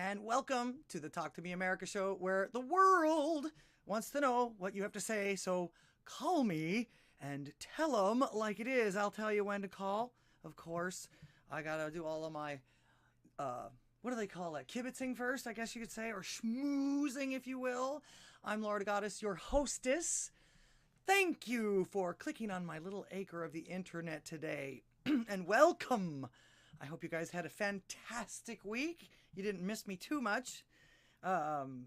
and welcome to the Talk to Me America show, where the world wants to know what you have to say. So call me and tell them like it is. I'll tell you when to call. Of course, I gotta do all of my, what do they call it? Kibitzing first, I guess you could say, or schmoozing, if you will. I'm LDGddss, your hostess. Thank you for clicking on my little acre of the internet today, and welcome. I hope you guys had a fantastic week. You didn't miss me too much. I'm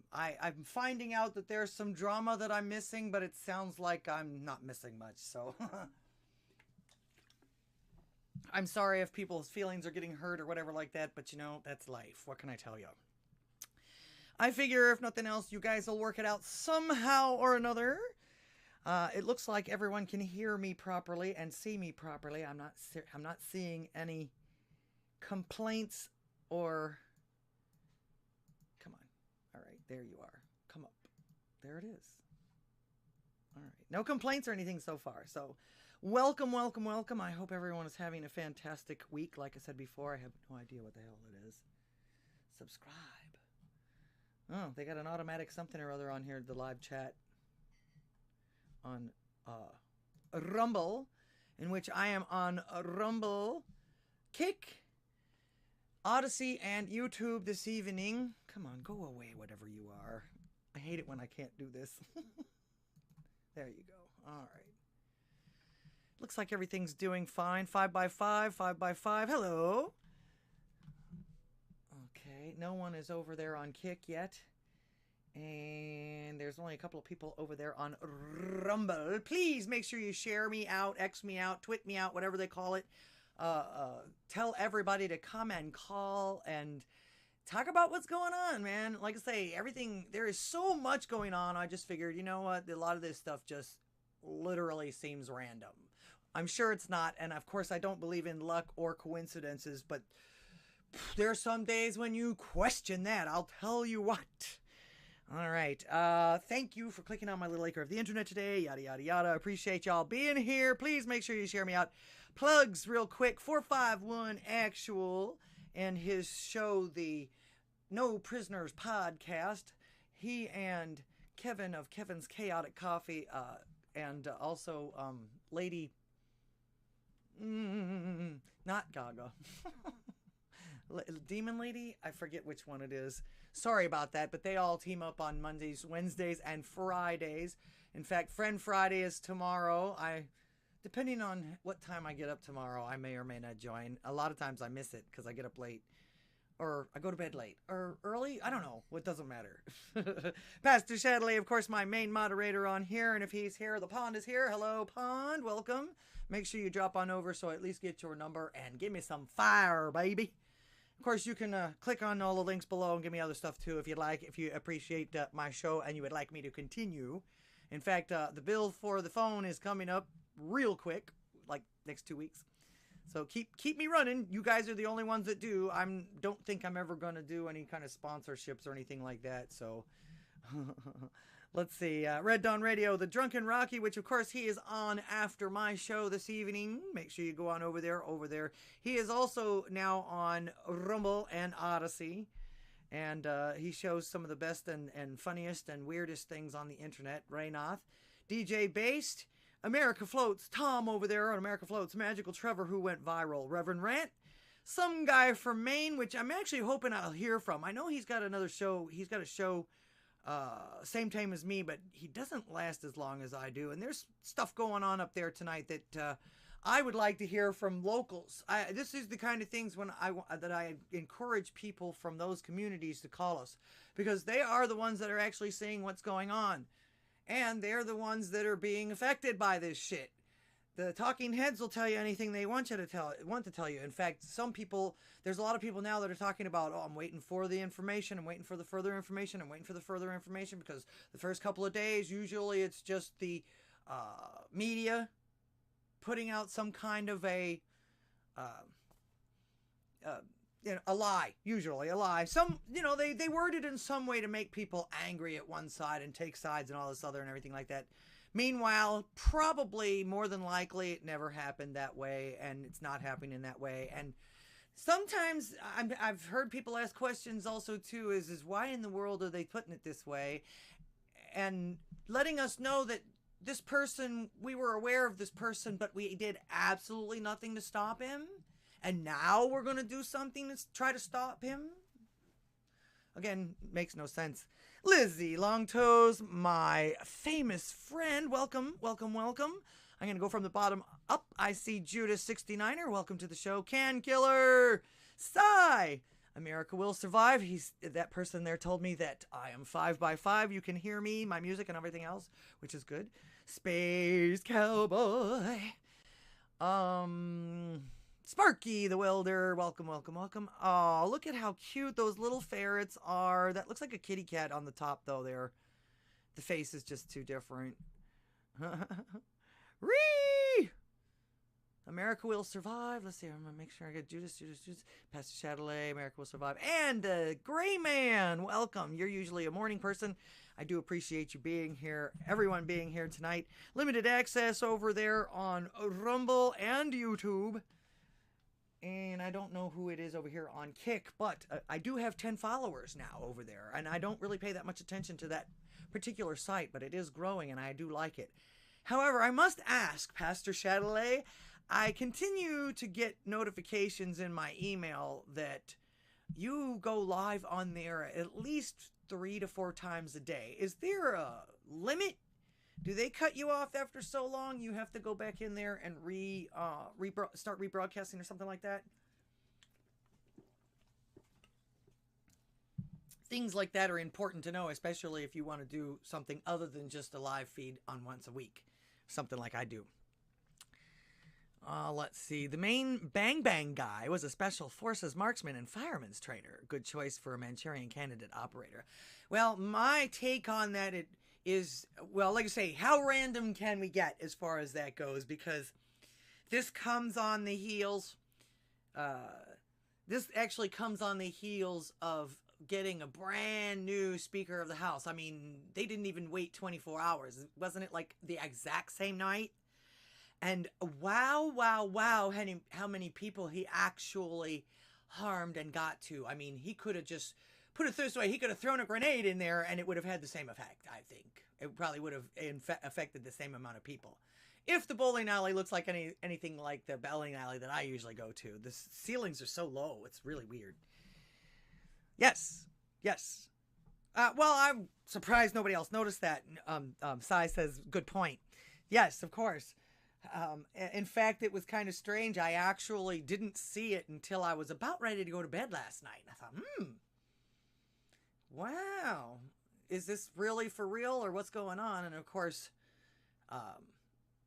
finding out that there's some drama that I'm missing, but it sounds like I'm not missing much, so I'm sorry if people's feelings are getting hurt or whatever like that, but you know, that's life. What can I tell you? I figure if nothing else, you guys will work it out somehow or another. It looks like everyone can hear me properly and see me properly. I'm not seeing any complaints or... Come on. All right, there you are. Come up. There it is. All right. No complaints or anything so far. So welcome, welcome, welcome. I hope everyone is having a fantastic week. Like I said before, I have no idea what the hell it is. Subscribe. Oh, they got an automatic something or other on here, the live chat on Rumble, in which I am on Rumble, Kick, Odysee and YouTube this evening. Come on, go away, whatever you are. I hate it when I can't do this. There you go. All right. Looks like everything's doing fine. 5x5, 5x5. Hello. Okay, no one is over there on Kick yet. And there's only a couple of people over there on Rumble. Please make sure you share me out, X me out, twit me out, whatever they call it. Tell everybody to come and call and talk about what's going on, man. Like I say, everything, there is so much going on. I just figured, you know what, a lot of this stuff just literally seems random. I'm sure it's not, and of course I don't believe in luck or coincidences, but there are some days when you question that. I'll tell you what. All right. Thank you for clicking on my little acre of the internet today. Yada, yada, yada. Appreciate y'all being here. Please make sure you share me out. Plugs real quick. 451 Actual and his show, the No Prisoners podcast. He and Kevin of Kevin's Chaotic Coffee, and also Lady... not Gaga. Demon Lady? I forget which one it is. Sorry about that, but they all team up on Mondays, Wednesdays, and Fridays. In fact, Friend Friday is tomorrow. Depending on what time I get up tomorrow, I may or may not join. A lot of times I miss it because I get up late. Or I go to bed late. Or early? I don't know. It doesn't matter. Pastor Shadley, of course, my main moderator on here. And if he's here, the Pond is here. Hello, Pond. Welcome. Make sure you drop on over so I at least get your number. And give me some fire, baby. Of course, you can click on all the links below and give me other stuff too if you'd like, if you appreciate my show and you would like me to continue. In fact, the bill for the phone is coming up real quick, like next 2 weeks. So keep me running. You guys are the only ones that do. Don't think I'm ever going to do any kind of sponsorships or anything like that. So let's see. Red Dawn Radio, The Drunken Rocky, which of course he is on after my show this evening. Make sure you go on over there. He is also now on Rumble and Odysee. And he shows some of the best and funniest and weirdest things on the internet. Raynoth. DJ Based. America Floats. Tom over there on America Floats. Magical Trevor, who went viral. Reverend Rant. Some guy from Maine, which I'm actually hoping I'll hear from. I know he's got another show. He's got a show same time as me, but he doesn't last as long as I do. And there's stuff going on up there tonight that I would like to hear from locals. This is the kind of things that I encourage people from those communities to call us, because they are the ones that are actually seeing what's going on. And they're the ones that are being affected by this shit. The talking heads will tell you anything they want to tell you. In fact, there's a lot of people now that are talking about, oh, I'm waiting for the information. I'm waiting for the further information. I'm waiting for the further information, because the first couple of days, usually it's just the media putting out some kind of a lie, usually a lie. They word it in some way to make people angry at one side and take sides and all this other and everything like that. Meanwhile, probably more than likely it never happened that way, and it's not happening that way. And sometimes I've heard people ask questions also too, is why in the world are they putting it this way? And letting us know that this person, we were aware of this person, but we did absolutely nothing to stop him. And now we're going to do something to try to stop him? Again, makes no sense. Lizzie Longtoes, my famous friend. Welcome, welcome, welcome. I'm going to go from the bottom up. I see Judas 69er. Welcome to the show. Can Killer. Sigh. America Will Survive. That person there told me that I am 5x5. You can hear me, my music, and everything else, which is good. Space Cowboy. Sparky the Welder. Welcome, welcome, welcome. Oh, look at how cute those little ferrets are. That looks like a kitty cat on the top, though, there. The face is just too different. Ree! America Will Survive. Let's see. I'm going to make sure I get Judas. Pastor Chatelet. America Will Survive. And Gray Man. Welcome. You're usually a morning person. I do appreciate you being here. Everyone being here tonight. Limited access over there on Rumble and YouTube. And I don't know who it is over here on Kick, but I do have 10 followers now over there. And I don't really pay that much attention to that particular site, but it is growing and I do like it. However, I must ask, Pastor Chatelet, I continue to get notifications in my email that you go live on there at least 3 to 4 times a day. Is there a limit? Do they cut you off after so long you have to go back in there and start rebroadcasting or something like that? Things like that are important to know, especially if you want to do something other than just a live feed on once a week. Something like I do. Let's see. The main Bang Bang guy was a special forces marksman and fireman's trainer. Good choice for a Manchurian candidate operator. Well, my take on that is, well, like I say, how random can we get as far as that goes? Because this comes on the heels, this actually comes on the heels of getting a brand new Speaker of the House. I mean, they didn't even wait 24 hours. Wasn't it like the exact same night? And wow, how many people he actually harmed and got to. I mean, he could have just, put it this way, he could have thrown a grenade in there and it would have had the same effect, I think. It probably would have affected the same amount of people. If the bowling alley looks like anything like the bowling alley that I usually go to, the ceilings are so low, it's really weird. Yes. Well, I'm surprised nobody else noticed that. Sai says, good point. Yes, of course. In fact, it was kind of strange. I actually didn't see it until I was about ready to go to bed last night. I thought, wow, is this really for real or what's going on? And of course,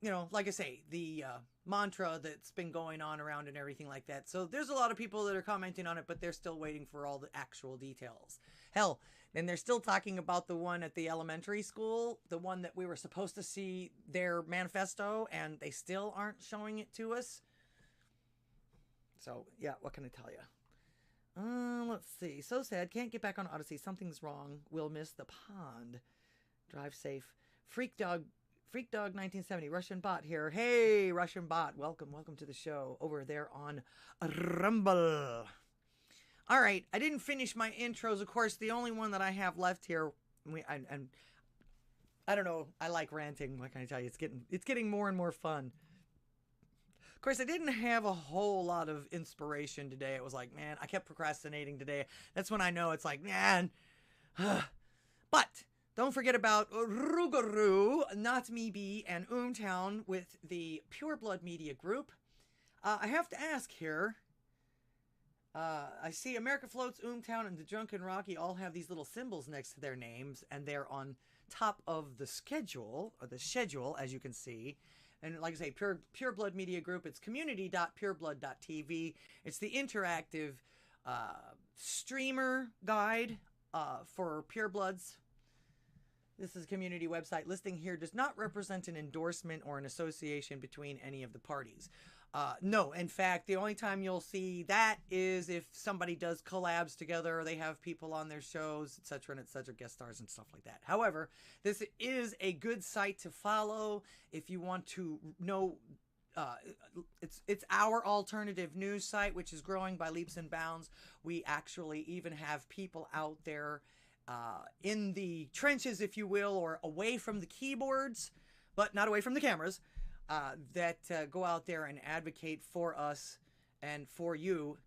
you know, like I say, the mantra that's been going on around and everything like that. So there's a lot of people that are commenting on it, but they're still waiting for all the actual details. Hell, and they're still talking about the one at the elementary school, the one that we were supposed to see their manifesto, and they still aren't showing it to us. So, yeah, what can I tell you? Let's see. So sad. Can't get back on Odysee. Something's wrong. We'll miss the pond. Drive safe. Freak Dog 1970. Russian Bot here. Hey, Russian Bot. Welcome to the show over there on Rumble. All right, I didn't finish my intros. Of course, the only one that I have left here, and I don't know, I like ranting. What can I tell you? It's getting more and more fun. Of course, I didn't have a whole lot of inspiration today. It was like, man, I kept procrastinating today. That's when I know it's like, man. But don't forget about Rougarou, Not Me Be, and Town with the Pure Blood Media Group. I have to ask here. I see America Floats, Town, and the Drunken Rocky all have these little symbols next to their names, and they're on top of the schedule, as you can see. And like I say, Pure Blood Media Group, it's community.pureblood.tv. It's the interactive streamer guide for Pure Bloods. This is a community website. Listing here does not represent an endorsement or an association between any of the parties. No, in fact, the only time you'll see that is if somebody does collabs together, or they have people on their shows, etc., guest stars and stuff like that. However, this is a good site to follow if you want to know uh, it's our alternative news site, which is growing by leaps and bounds. We actually even have people out there in the trenches, if you will, or away from the keyboards, but not away from the cameras, that go out there and advocate for us and for you.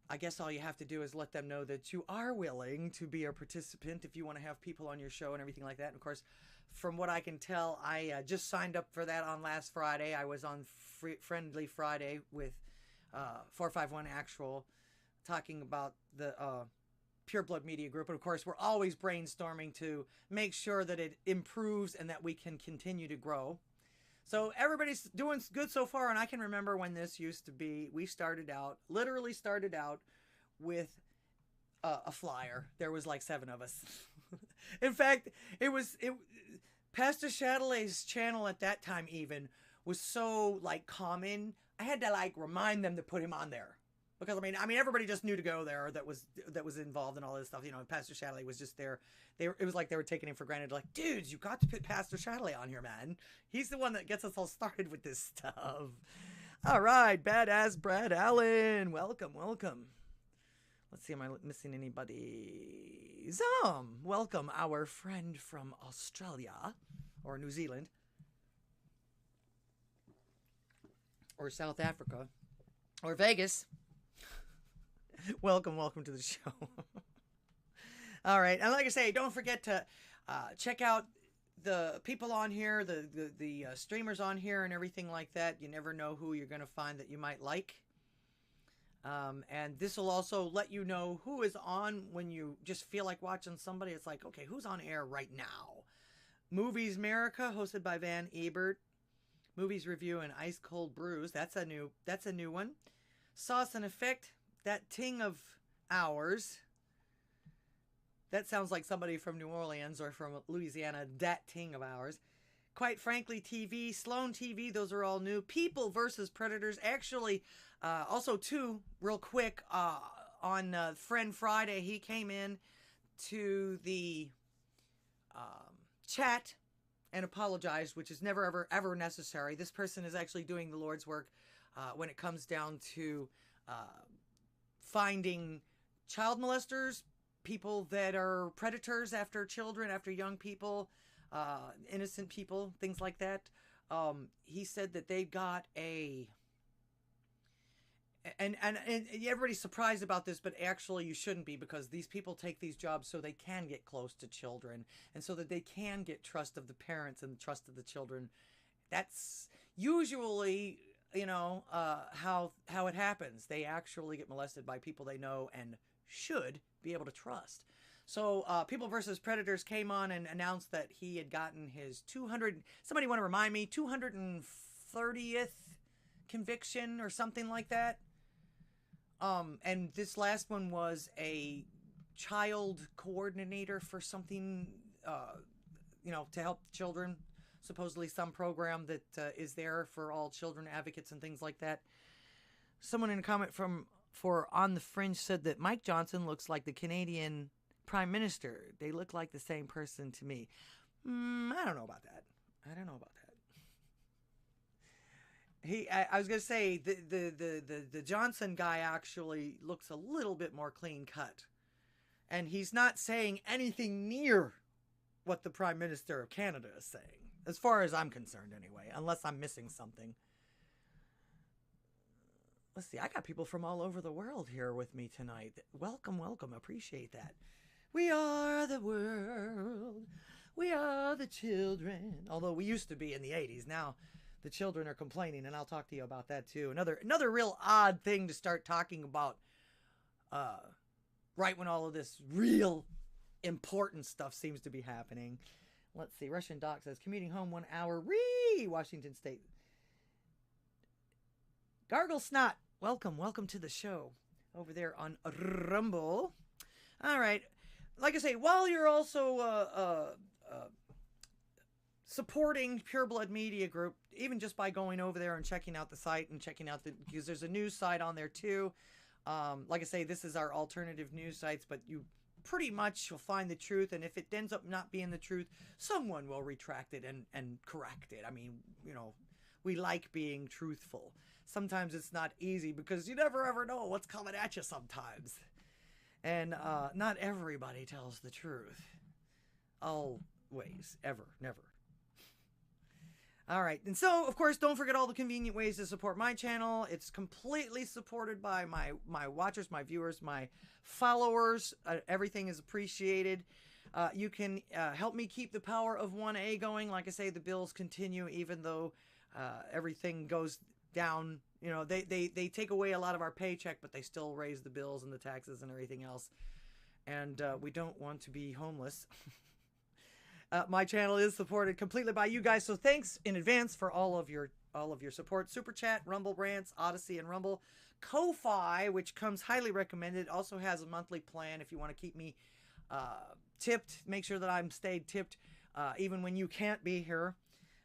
I guess all you have to do is let them know that you are willing to be a participant if you want to have people on your show and everything like that. And of course, from what I can tell, I just signed up for that on last Friday. I was on Friendly Friday with 451 Actual, talking about the Pure Blood Media Group. And of course, we're always brainstorming to make sure that it improves and that we can continue to grow. So everybody's doing good so far, and I can remember when this used to be, we literally started out with a flyer. There was like 7 of us. In fact, Pastor Chatelet's channel at that time even was so like common, I had to like remind them to put him on there. Because I mean, everybody just knew to go there that was involved in all this stuff. You know, Pastor Chatelet was just there. It was like they were taking him for granted. Like, dudes, you got to put Pastor Chatelet on here, man. He's the one that gets us all started with this stuff. All right, Badass Brad Allen, welcome. Let's see, am I missing anybody? Welcome our friend from Australia or New Zealand or South Africa or Vegas. Welcome to the show. All right, and like I say, don't forget to check out the people on here, the streamers on here and everything like that. You never know who you're going to find that you might like. And this will also let you know who is on when you just feel like watching somebody. It's like, okay, who's on air right now? Movies America, hosted by Van Ebert. Movies Review and Ice Cold Brews. That's a new one. Sauce and Effect. That Ting of Ours. That sounds like somebody from New Orleans or from Louisiana. That Ting of Ours. Quite Frankly TV, Sloan TV, those are all new. People versus Predators. Actually, also too, real quick, on Friend Friday, he came in to the chat and apologized, which is never, ever necessary. This person is actually doing the Lord's work when it comes down to finding child molesters, people that are predators after children, after young people, innocent people, things like that. He said that they got and everybody's surprised about this, but actually you shouldn't be, because these people take these jobs so they can get close to children and so that they can get trust of the parents and trust of the children. That's usually, how it happens. They actually get molested by people they know and should be able to trust. So People versus Predators came on and announced that he had gotten his 230th conviction or something like that. And this last one was a child coordinator for something, to help children. Supposedly some program that is there for all children advocates and things like that. Someone in a comment for On the Fringe said that Mike Johnson looks like the Canadian Prime Minister. They look like the same person to me. I don't know about that. I was gonna say the Johnson guy actually looks a little bit more clean cut, and he's not saying anything near what the Prime Minister of Canada is saying, as far as I'm concerned anyway, unless I'm missing something. Let's see, I got people from all over the world here with me tonight. Welcome. Appreciate that. We are the world. We are the children. Although we used to be in the 80s. Now the children are complaining, and I'll talk to you about that too. Another real odd thing to start talking about right when all of this real important stuff seems to be happening. Let's see. Russian Doc says, commuting home 1 hour. Washington State. Gargle Snot, welcome to the show over there on Rumble. All right. Like I say, while you're also supporting Pure Blood Media Group, even just by going over there and checking out the site and checking out because there's a news site on there too. Like I say, this is our alternative news sites, but you pretty much will find the truth, and if it ends up not being the truth, someone will retract it and correct it. I mean, we like being truthful. Sometimes it's not easy because you never ever know what's coming at you sometimes. And not everybody tells the truth. Always, ever, never. All right. And so, of course, don't forget all the convenient ways to support my channel. It's completely supported by my watchers, my viewers, my followers. Everything is appreciated. You can help me keep the power of 1A going. Like I say, the bills continue even though everything goes down. You know, they take away a lot of our paycheck, but they still raise the bills and the taxes and everything else. And we don't want to be homeless. My channel is supported completely by you guys, so thanks in advance for all of your support. Super Chat, Rumble Rants, Odysee and Rumble. Ko-Fi, which comes highly recommended, also has a monthly plan if you want to keep me tipped. Make sure that I'm stayed tipped even when you can't be here.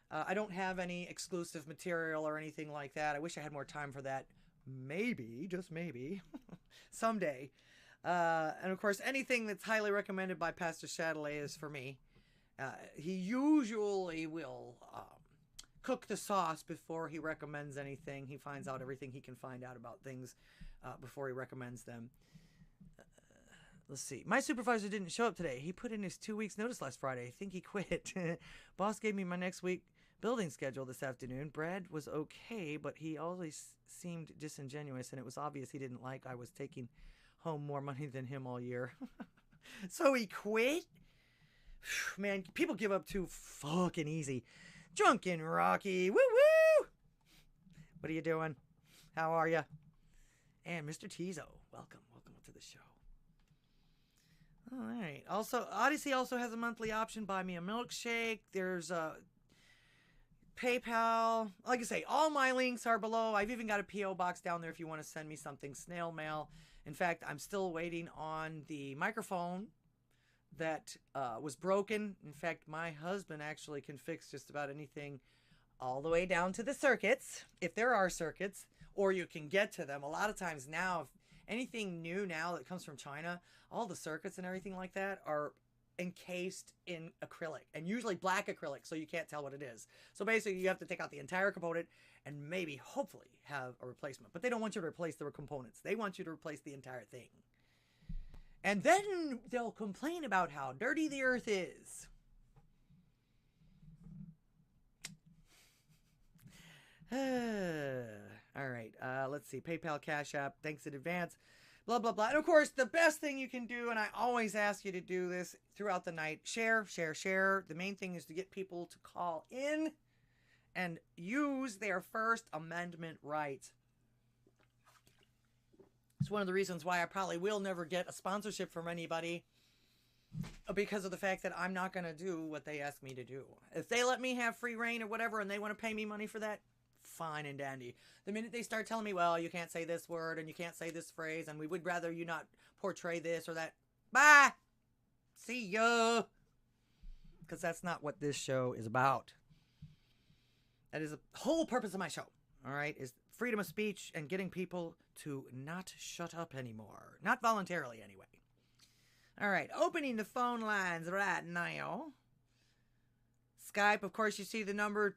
I don't have any exclusive material or anything like that. I wish I had more time for that. Maybe, just maybe, someday. And of course, anything that's highly recommended by Pastor Chatelet is for me. He usually will cook the sauce before he recommends anything. He finds out everything he can find out about things before he recommends them. Let's see. My supervisor didn't show up today. He put in his 2 weeks notice last Friday. I think he quit. Boss gave me my next week building schedule this afternoon. Brad was okay, but he always seemed disingenuous, and it was obvious he didn't like I was taking home more money than him all year. So he quit? Man, people give up too fucking easy. Drunken Rocky, woo woo! What are you doing? How are you? And Mr. Tizo, welcome to the show. All right. Also, Odysee also has a monthly option. Buy me a milkshake. There's a PayPal. Like I say, all my links are below. I've even got a P.O. box down there if you want to send me something snail mail. In fact, I'm still waiting on the microphone that was broken. In fact, my husband actually can fix just about anything all the way down to the circuits, if there are circuits, or you can get to them. A lot of times now, if anything new now that comes from China, all the circuits and everything like that are encased in acrylic, and usually black acrylic, so you can't tell what it is. So basically, you have to take out the entire component and maybe, hopefully, have a replacement. But they don't want you to replace the components. They want you to replace the entire thing. And then they'll complain about how dirty the earth is. All right. Let's see. PayPal, Cash App. Thanks in advance. Blah, blah, blah. And of course, the best thing you can do, and I always ask you to do this throughout the night, share, share, share. The main thing is to get people to call in and use their First Amendment rights. It's one of the reasons why I probably will never get a sponsorship from anybody, because of the fact that I'm not going to do what they ask me to do. If they let me have free reign or whatever and they want to pay me money for that, fine and dandy. The minute they start telling me, well, you can't say this word and you can't say this phrase and we would rather you not portray this or that, bye! See ya! Because that's not what this show is about. That is the whole purpose of my show, all right, is freedom of speech and getting people to not shut up anymore. Not voluntarily, anyway. All right, opening the phone lines right now. Skype, of course, you see the number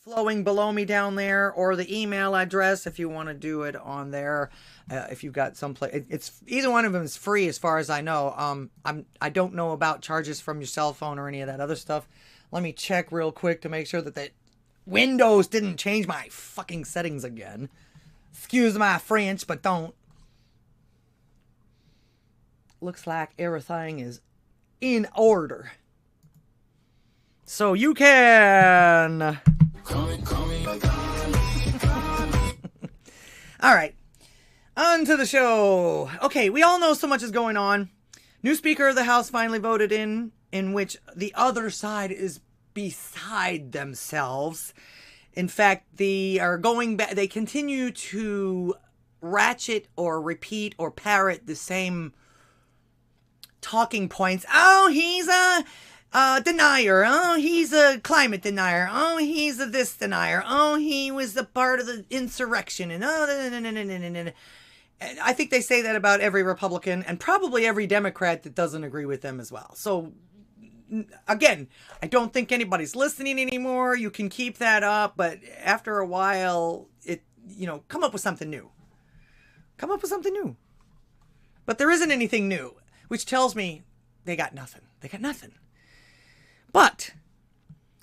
flowing below me down there, or the email address if you want to do it on there. If you've got some place, it's either one of them is free as far as I know. I don't know about charges from your cell phone or any of that other stuff. Let me check real quick to make sure that Windows didn't change my fucking settings again. Excuse my French, but don't. Looks like everything is in order. So you can... All right. On to the show. Okay, we all know so much is going on. New Speaker of the House finally voted in which the other side is beside themselves. In fact, they are going back. They continue to ratchet or repeat or parrot the same talking points. Oh, he's a denier. Oh, he's a climate denier. Oh, he's a this denier. Oh, he was a part of the insurrection. And I think they say that about every Republican and probably every Democrat that doesn't agree with them as well. So again, I don't think anybody's listening anymore. You can keep that up, but after a while, come up with something new. Come up with something new. But there isn't anything new, which tells me they got nothing. They got nothing. But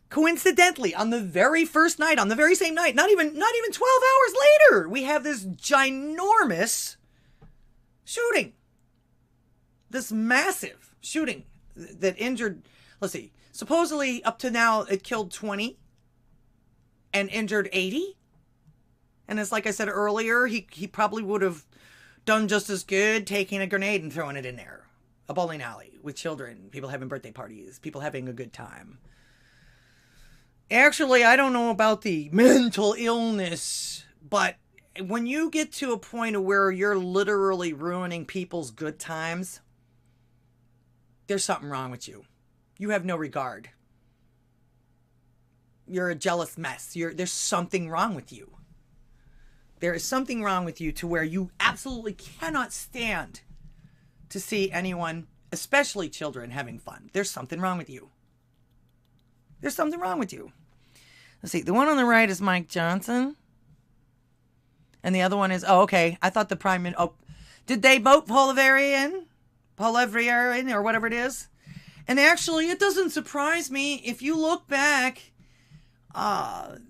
coincidentally, on the very first night, on the very same night, not even 12 hours later, we have this ginormous shooting. This massive shooting that injured, let's see, supposedly up to now it killed 20 and injured 80. And as like I said earlier, he probably would have done just as good taking a grenade and throwing it in there. A bowling alley with children, people having birthday parties, people having a good time. Actually, I don't know about the mental illness, but when you get to a point of where you're literally ruining people's good times, there's something wrong with you. You have no regard. You're a jealous mess. There's something wrong with you. There is something wrong with you to where you absolutely cannot stand to see anyone, especially children, having fun. There's something wrong with you. There's something wrong with you. Let's see. The one on the right is Mike Johnson. And the other one is, okay. I thought the Prime Minister, did they vote Bolivarian, or whatever it is? And actually, it doesn't surprise me if you look back, put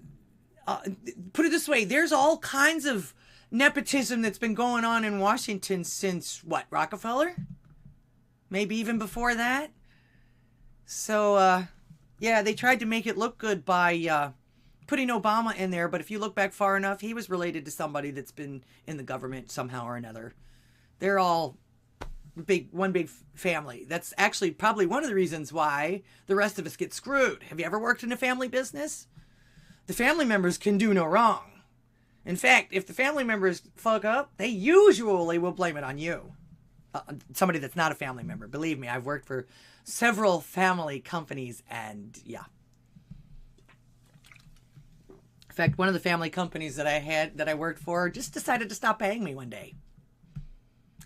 it this way, there's all kinds of nepotism that's been going on in Washington since, Rockefeller? Maybe even before that? So, yeah, they tried to make it look good by putting Obama in there, but if you look back far enough, he was related to somebody that's been in the government somehow or another. They're all one big family. That's actually probably one of the reasons why the rest of us get screwed. Have you ever worked in a family business? The family members can do no wrong. In fact, if the family members fuck up, they usually will blame it on you. Somebody that's not a family member. Believe me, I've worked for several family companies, and yeah. In fact, one of the family companies that I worked for just decided to stop paying me one day.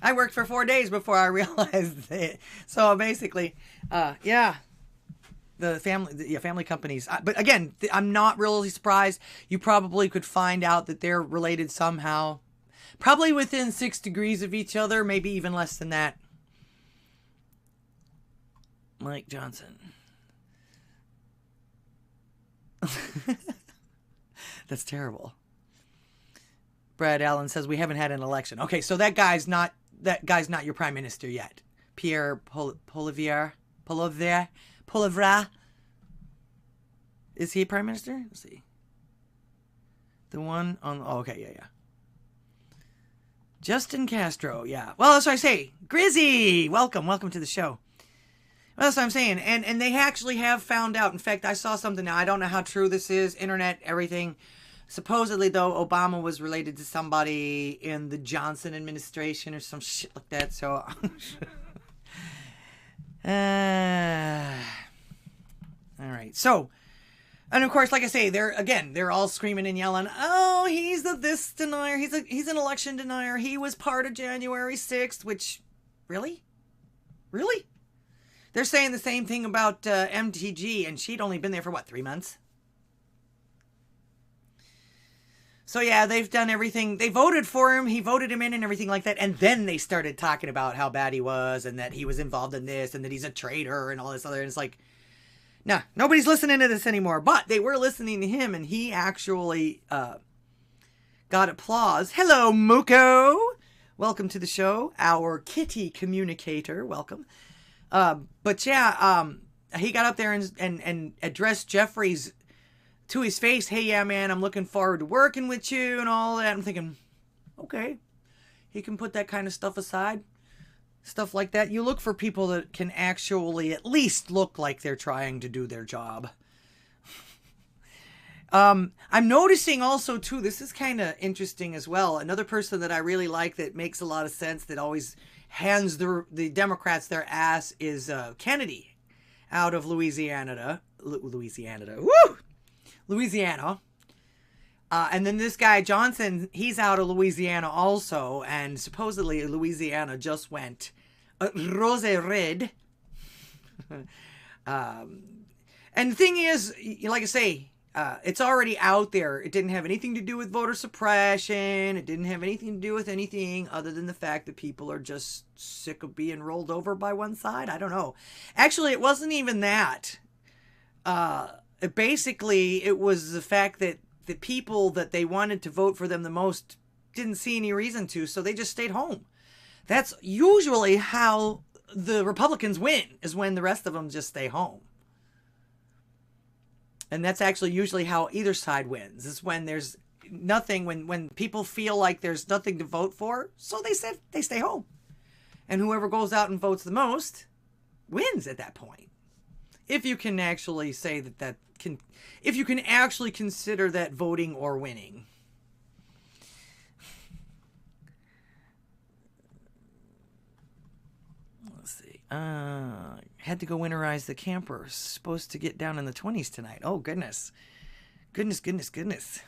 I worked for 4 days before I realized it. So basically, yeah. The family companies. But again, I'm not really surprised. You probably could find out that they're related somehow. Probably within 6 degrees of each other, maybe even less than that. Mike Johnson. That's terrible. Brad Allen says we haven't had an election. Okay, so that guy's not your prime minister yet. Pierre Poilievre. Is he prime minister? Let's see. The one on... Oh, okay, yeah. Justin Castro, yeah. Well, that's what I say. Grizzy! Welcome to the show. Well, that's what I'm saying. And they actually have found out. In fact, I saw something now. I don't know how true this is. Internet, everything. Supposedly, though, Obama was related to somebody in the Johnson administration or some shit like that. So... all right. So, and of course, like I say, they're all screaming and yelling, oh, he's this denier. He's an election denier. He was part of January 6th, which, really? They're saying the same thing about MTG, and she'd only been there for, 3 months? So, yeah, they've done everything. They voted for him. He voted him in and everything like that. And then they started talking about how bad he was and that he was involved in this and that he's a traitor and all this other. And it's like, nah, nobody's listening to this anymore. But they were listening to him, and he actually got applause. Hello, Muko. Welcome to the show. Our kitty communicator. Welcome. But, yeah, he got up there and addressed Jeffries to his face, hey, yeah, man, I'm looking forward to working with you and all that. I'm thinking, okay, he can put that kind of stuff aside. Stuff like that. You look for people that can actually at least look like they're trying to do their job. I'm noticing also, too, this is kind of interesting as well. Another person that I really like that makes a lot of sense that always hands the Democrats their ass is Kennedy out of Louisiana. Woo! Louisiana. And then this guy, Johnson, he's out of Louisiana also. And supposedly Louisiana just went rose red. And the thing is, like I say, it's already out there. It didn't have anything to do with voter suppression. It didn't have anything to do with anything other than the fact that people are just sick of being rolled over by one side. I don't know. Actually, it wasn't even that. Basically, it was the fact that the people that they wanted to vote for them the most didn't see any reason to, so they just stayed home. That's usually how the Republicans win, is when the rest of them just stay home. And that's actually usually how either side wins, is when there's nothing, when people feel like there's nothing to vote for, so they stay home. And whoever goes out and votes the most wins at that point. If you can actually say if you can actually consider that voting or winning. Let's see. Had to go winterize the camper. Supposed to get down in the 20s tonight. Oh, goodness. Goodness.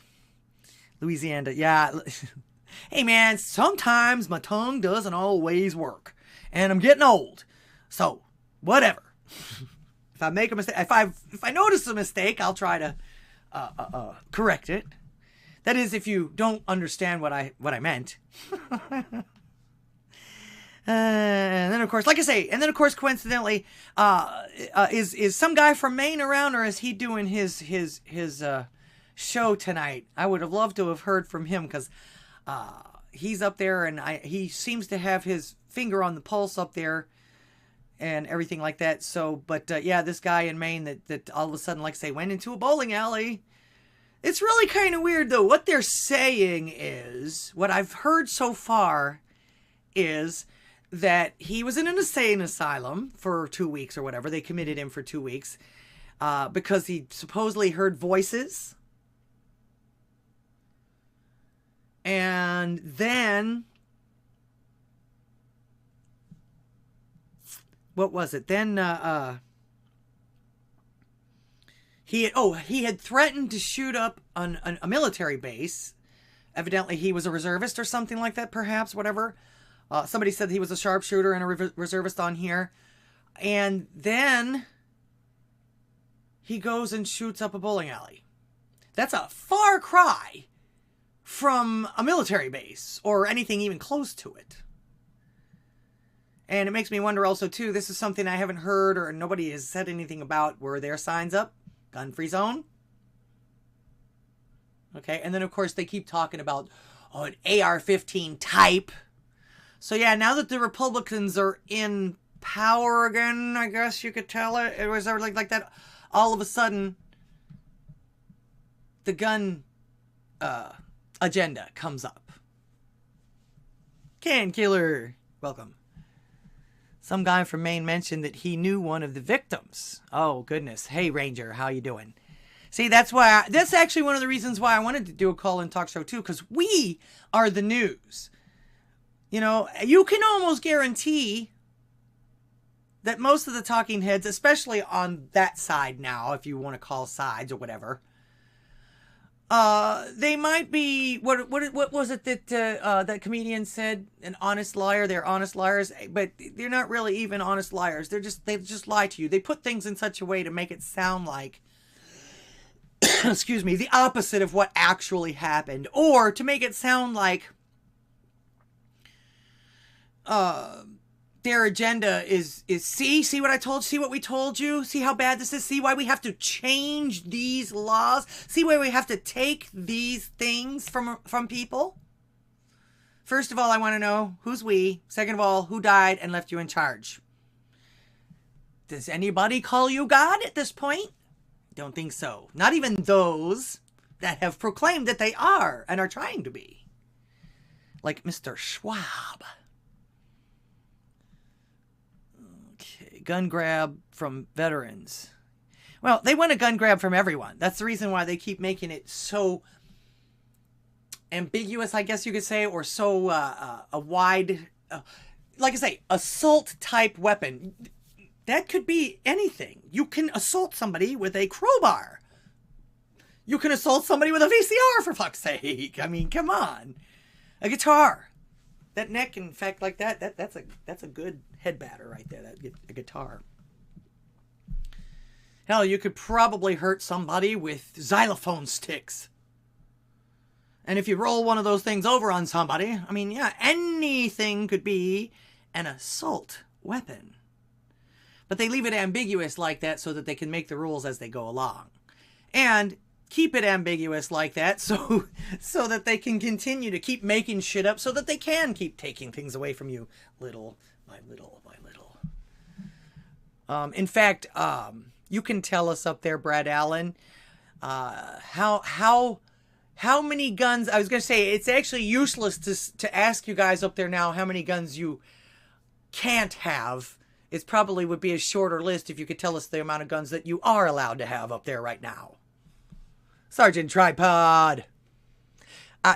Louisiana. Yeah. Hey, man, sometimes my tongue doesn't always work. And I'm getting old. So, whatever. If I make a mistake, if I notice a mistake, I'll try to correct it. That is, if you don't understand what I meant. And then, of course, like I say, and then, of course, coincidentally, is some guy from Maine around, or is he doing his show tonight? I would have loved to have heard from him, because he's up there, and he seems to have his finger on the pulse up there and everything like that. So, but yeah, this guy in Maine that all of a sudden, like I say, went into a bowling alley. It's really kind of weird, though. What they're saying is, what I've heard so far is that he was in an insane asylum for 2 weeks or whatever. They committed him for 2 weeks because he supposedly heard voices. And then, what was it? Then he had threatened to shoot up a military base. Evidently, he was a reservist or something like that, perhaps, whatever. Somebody said he was a sharpshooter and a reservist on here. And then he goes and shoots up a bowling alley. That's a far cry from a military base or anything even close to it. And it makes me wonder also, too, this is something I haven't heard or nobody has said anything about. Were there signs up? Gun-free zone? Okay, and then, of course, they keep talking about, an AR-15 type. So, yeah, now that the Republicans are in power again, I guess you could tell it. It was like that. All of a sudden, the gun agenda comes up. Can Killer, welcome. Some guy from Maine mentioned that he knew one of the victims. Oh, goodness. Hey, Ranger, how you doing? See, that's actually one of the reasons why I wanted to do a call-in talk show, too, because we are the news. You know, you can almost guarantee that most of the talking heads, especially on that side now, if you want to call sides or whatever, they might be, what was it that that comedian said? An honest liar. They're honest liars, but they're not really even honest liars. They just lie to you. They put things in such a way to make it sound like, excuse me, the opposite of what actually happened, or to make it sound like their agenda is see what I told you, see what we told you, see how bad this is, see why we have to change these laws, see why we have to take these things from people. First of all, I want to know who's we. Second of all, who died and left you in charge? Does anybody call you God at this point? Don't think so. Not even those that have proclaimed that they are and are trying to be. Like Mr. Schwab. Okay, gun grab from veterans. Well, they want a gun grab from everyone. That's the reason why they keep making it so ambiguous, I guess you could say, or so a wide, like I say, assault type weapon. That could be anything. You can assault somebody with a crowbar. You can assault somebody with a VCR, for fuck's sake. I mean, come on. A guitar. That neck, in fact, like that's a good head batter right there. A guitar. Hell, you could probably hurt somebody with xylophone sticks. And if you roll one of those things over on somebody, I mean, yeah, anything could be an assault weapon. But they leave it ambiguous like that so that they can make the rules as they go along. And keep it ambiguous like that so that they can continue to keep making shit up so that they can keep taking things away from you little by little by little. In fact, you can tell us up there, Brad Allen, how many guns. I was going to say, it's actually useless to ask you guys up there now how many guns you can't have. It probably would be a shorter list if you could tell us the amount of guns that you are allowed to have up there right now. Sergeant Tripod.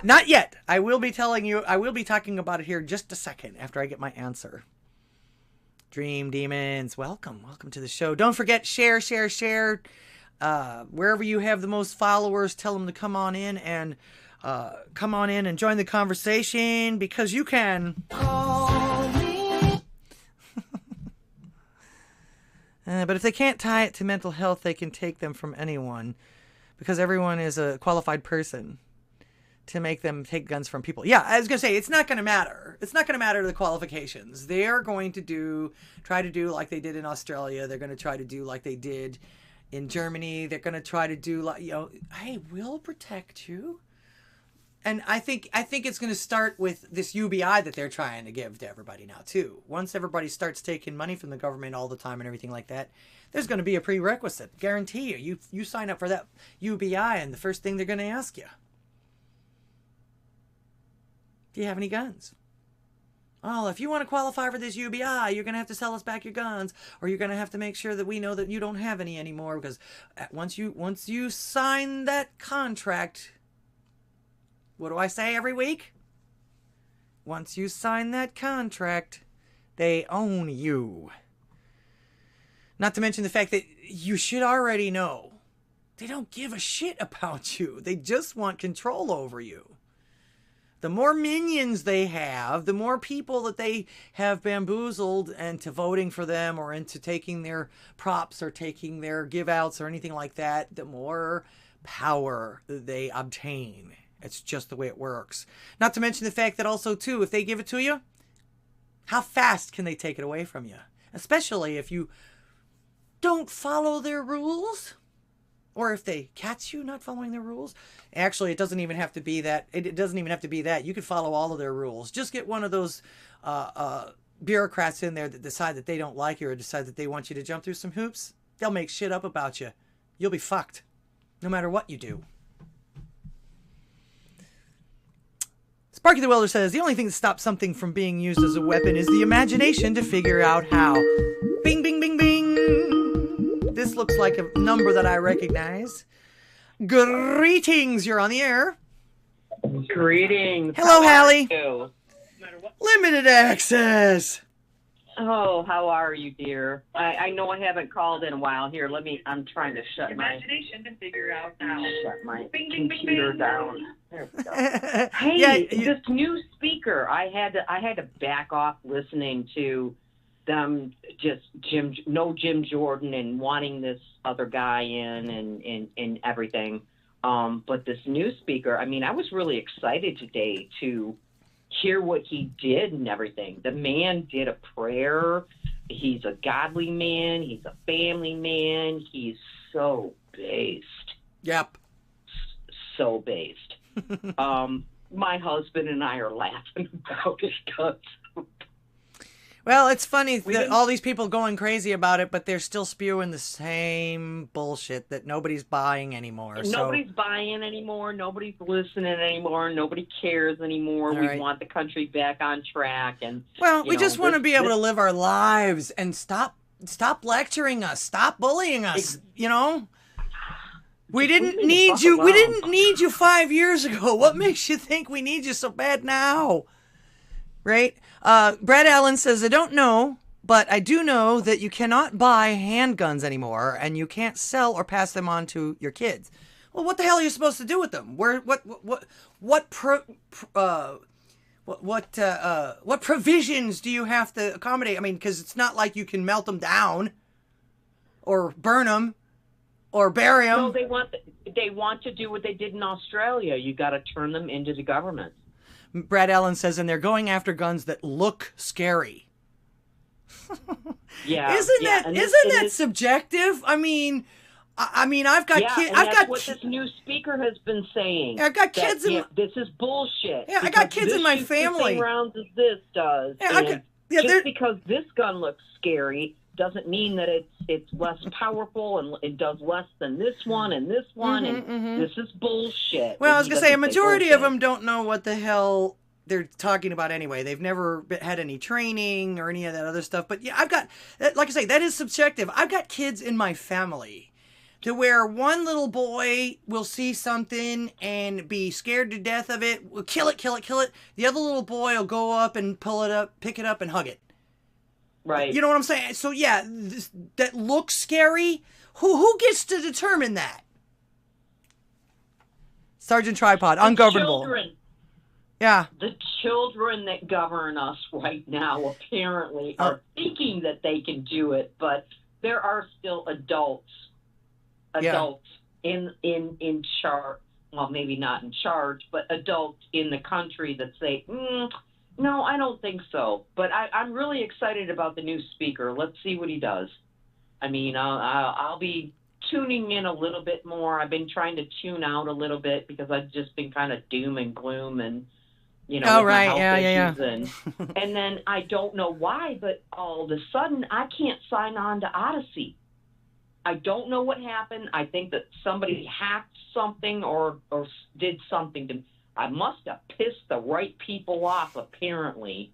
Not yet. I will be talking about it here in just a second after I get my answer. Dream Demons, welcome to the show. Don't forget, share. Wherever you have the most followers, tell them to come on in and join the conversation, because you can call me. But if they can't tie it to mental health, they can take them from anyone, because everyone is a qualified person to make them take guns from people. Yeah, I was going to say, it's not going to matter. It's not going to matter the qualifications. They are going to try to do like they did in Australia. They're going to try to do like they did in Germany. They're going to try to do like, hey, we'll protect you. And I think it's going to start with this UBI that they're trying to give to everybody now, too. Once everybody starts taking money from the government all the time and everything like that, there's going to be a prerequisite. Guarantee you. You sign up for that UBI, and the first thing they're going to ask you, do you have any guns? Oh, if you want to qualify for this UBI, you're going to have to sell us back your guns, or you're going to have to make sure that we know that you don't have any anymore, because once you sign that contract, what do I say every week? Once you sign that contract, they own you. Not to mention the fact that you should already know they don't give a shit about you. They just want control over you. The more minions they have, the more people that they have bamboozled into voting for them or into taking their props or taking their give outs or anything like that, the more power they obtain. It's just the way it works. Not to mention the fact that also, too, if they give it to you, how fast can they take it away from you? Especially if you don't follow their rules, or if they catch you not following their rules. Actually, it doesn't even have to be that. It doesn't even have to be that. You could follow all of their rules. Just get one of those bureaucrats in there that decide that they don't like you or decide that they want you to jump through some hoops. They'll make shit up about you. You'll be fucked, no matter what you do. Sparky the Welder says, the only thing that stops something from being used as a weapon is the imagination to figure out how. Bing, bing, bing, bing. This looks like a number that I recognize. Greetings, you're on the air. Greetings. Hello, Hallie. You? Limited access. Oh, how are you, dear? I know I haven't called in a while. Here, I'm trying to shut imagination to figure out how. Shut my Bing, bing, computer bing, bing. Down. There we go. Hey, Yeah, this new speaker, I had to back off listening to them just Jim Jordan and wanting this other guy in and everything. But this new speaker, I mean, I was really excited today to hear what he did and everything. The man did a prayer. He's a godly man. He's a family man. He's so based. Yep. So based. My husband and I are laughing about it. Well, it's funny that all these people going crazy about it, but they're still spewing the same bullshit that nobody's buying anymore. Nobody's buying anymore. Nobody's listening anymore. Nobody cares anymore. We want the country back on track. And we just want to be able to live our lives and stop lecturing us. Stop bullying us. We didn't need you. We didn't need you 5 years ago. What makes you think we need you so bad now? Right? Brad Allen says, I don't know, but I do know that you cannot buy handguns anymore, and you can't sell or pass them on to your kids. Well, what the hell are you supposed to do with them? What provisions do you have to accommodate? I mean, because it's not like you can melt them down or burn them. or bury them. No, they want to do what they did in Australia. You got to turn them into the government. Brad Allen says, and they're going after guns that look scary. Yeah, isn't that subjective? I mean, I've got kids. That's what this new speaker has been saying. I've got kids this is bullshit. Yeah, I got kids in my family. The same rounds as this does. Just because this gun looks scary doesn't mean that it's less powerful and it does less than this one and this one this is bullshit. Well, I was gonna say a majority of them don't know what the hell they're talking about anyway. They've never had any training or any of that other stuff. But yeah, I've got, like I say, that is subjective. I've got kids in my family to where one little boy will see something and be scared to death of it. Will kill it. The other little boy will go up and pull it up, pick it up and hug it. Right. You know what I'm saying? So yeah, that looks scary. Who gets to determine that? Sergeant Tripod, ungovernable. Children. Yeah. The children that govern us right now apparently are thinking that they can do it, but there are still adults in charge. Well, maybe not in charge, but adults in the country that say, no, I don't think so. But I'm really excited about the new speaker. Let's see what he does. I mean, I'll be tuning in a little bit more. I've been trying to tune out a little bit because I've just been kind of doom and gloom and, with my health issues. And then I don't know why, but all of a sudden I can't sign on to Odysee. I don't know what happened. I think that somebody hacked something or did something to me. I must have pissed the right people off, apparently,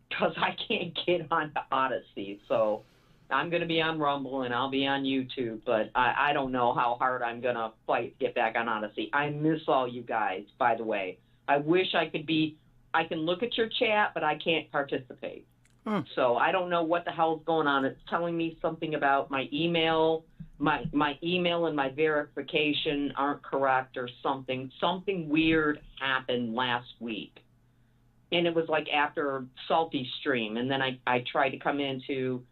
because I can't get onto Odysee. So I'm going to be on Rumble and I'll be on YouTube, but I don't know how hard I'm going to fight to get back on Odysee. I miss all you guys, by the way. I wish I can look at your chat, but I can't participate. So I don't know what the hell's going on. It's telling me something about my email. My email and my verification aren't correct or something. Something weird happened last week. And it was like after Salty stream. And then I tried to come into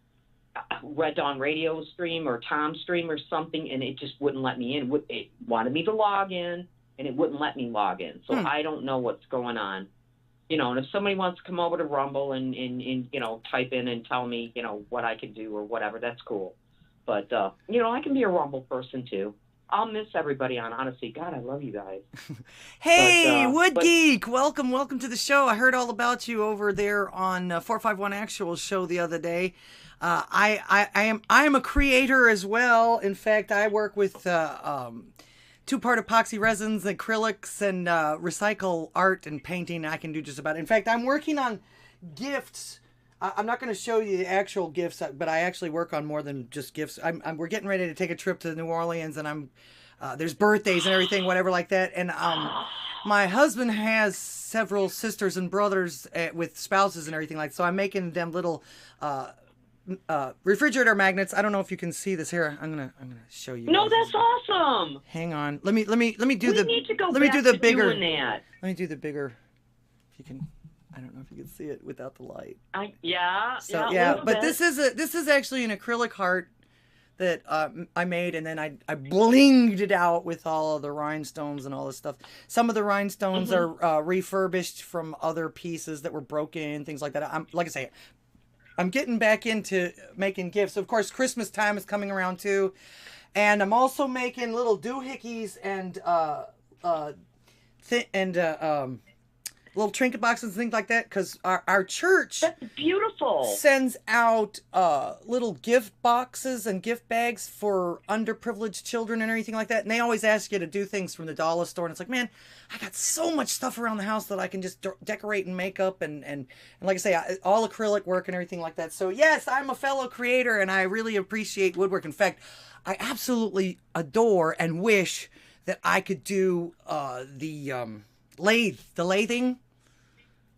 Red Dawn Radio stream or Tom stream or something, and it just wouldn't let me in. It wanted me to log in, and it wouldn't let me log in. So I don't know what's going on. And if somebody wants to come over to Rumble and type in and tell me, what I can do or whatever, that's cool. But, I can be a Rumble person, too. I'll miss everybody on Odysee. God, I love you guys. Hey, Wood Geek, welcome to the show. I heard all about you over there on 451 Actual show the other day. I am a creator as well. In fact, I work with two-part epoxy resins, acrylics, and recycle art and painting. I can do just about it. In fact, I'm working on gifts. I'm not going to show you the actual gifts, but I actually work on more than just gifts. We're getting ready to take a trip to New Orleans, and there's birthdays and everything, whatever like that. And my husband has several sisters and brothers with spouses and everything like. So I'm making them little refrigerator magnets. I don't know if you can see this here. I'm gonna show you. No, that's awesome. Hang on. Let me do the. We need to go let me back do the to bigger. Doing that. Let me do the bigger. If you can. I don't know if you can see it without the light. But this is actually an acrylic heart that I made, and then I blinged it out with all of the rhinestones and all this stuff. Some of the rhinestones are refurbished from other pieces that were broken, things like that. I'm getting back into making gifts. Of course, Christmas time is coming around too, and I'm also making little doohickeys and little trinket boxes and things like that, because our church, that's beautiful, sends out little gift boxes and gift bags for underprivileged children and everything like that. And they always ask you to do things from the dollar store. And it's like, man, I got so much stuff around the house that I can just decorate and make up. And like I say, all acrylic work and everything like that. So yes, I'm a fellow creator, and I really appreciate woodwork. In fact, I absolutely adore and wish that I could do the lathing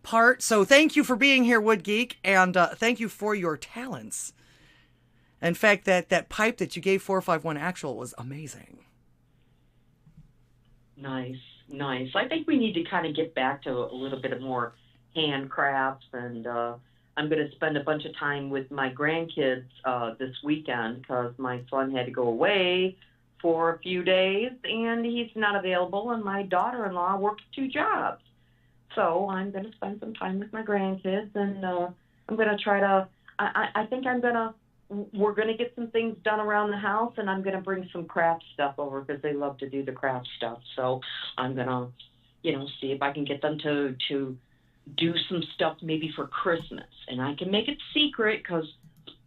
part. So thank you for being here, Wood Geek, and thank you for your talents. In fact, that pipe that you gave 451 Actual was amazing. Nice. I think we need to kind of get back to a little bit of more handcrafts, and I'm going to spend a bunch of time with my grandkids this weekend because my son had to go away for a few days, and he's not available, and my daughter-in-law works 2 jobs. So I'm going to spend some time with my grandkids, and I'm going to try to, I think we're going to get some things done around the house, and I'm going to bring some craft stuff over because they love to do the craft stuff. So I'm going to, see if I can get them to do some stuff maybe for Christmas, and I can make it secret because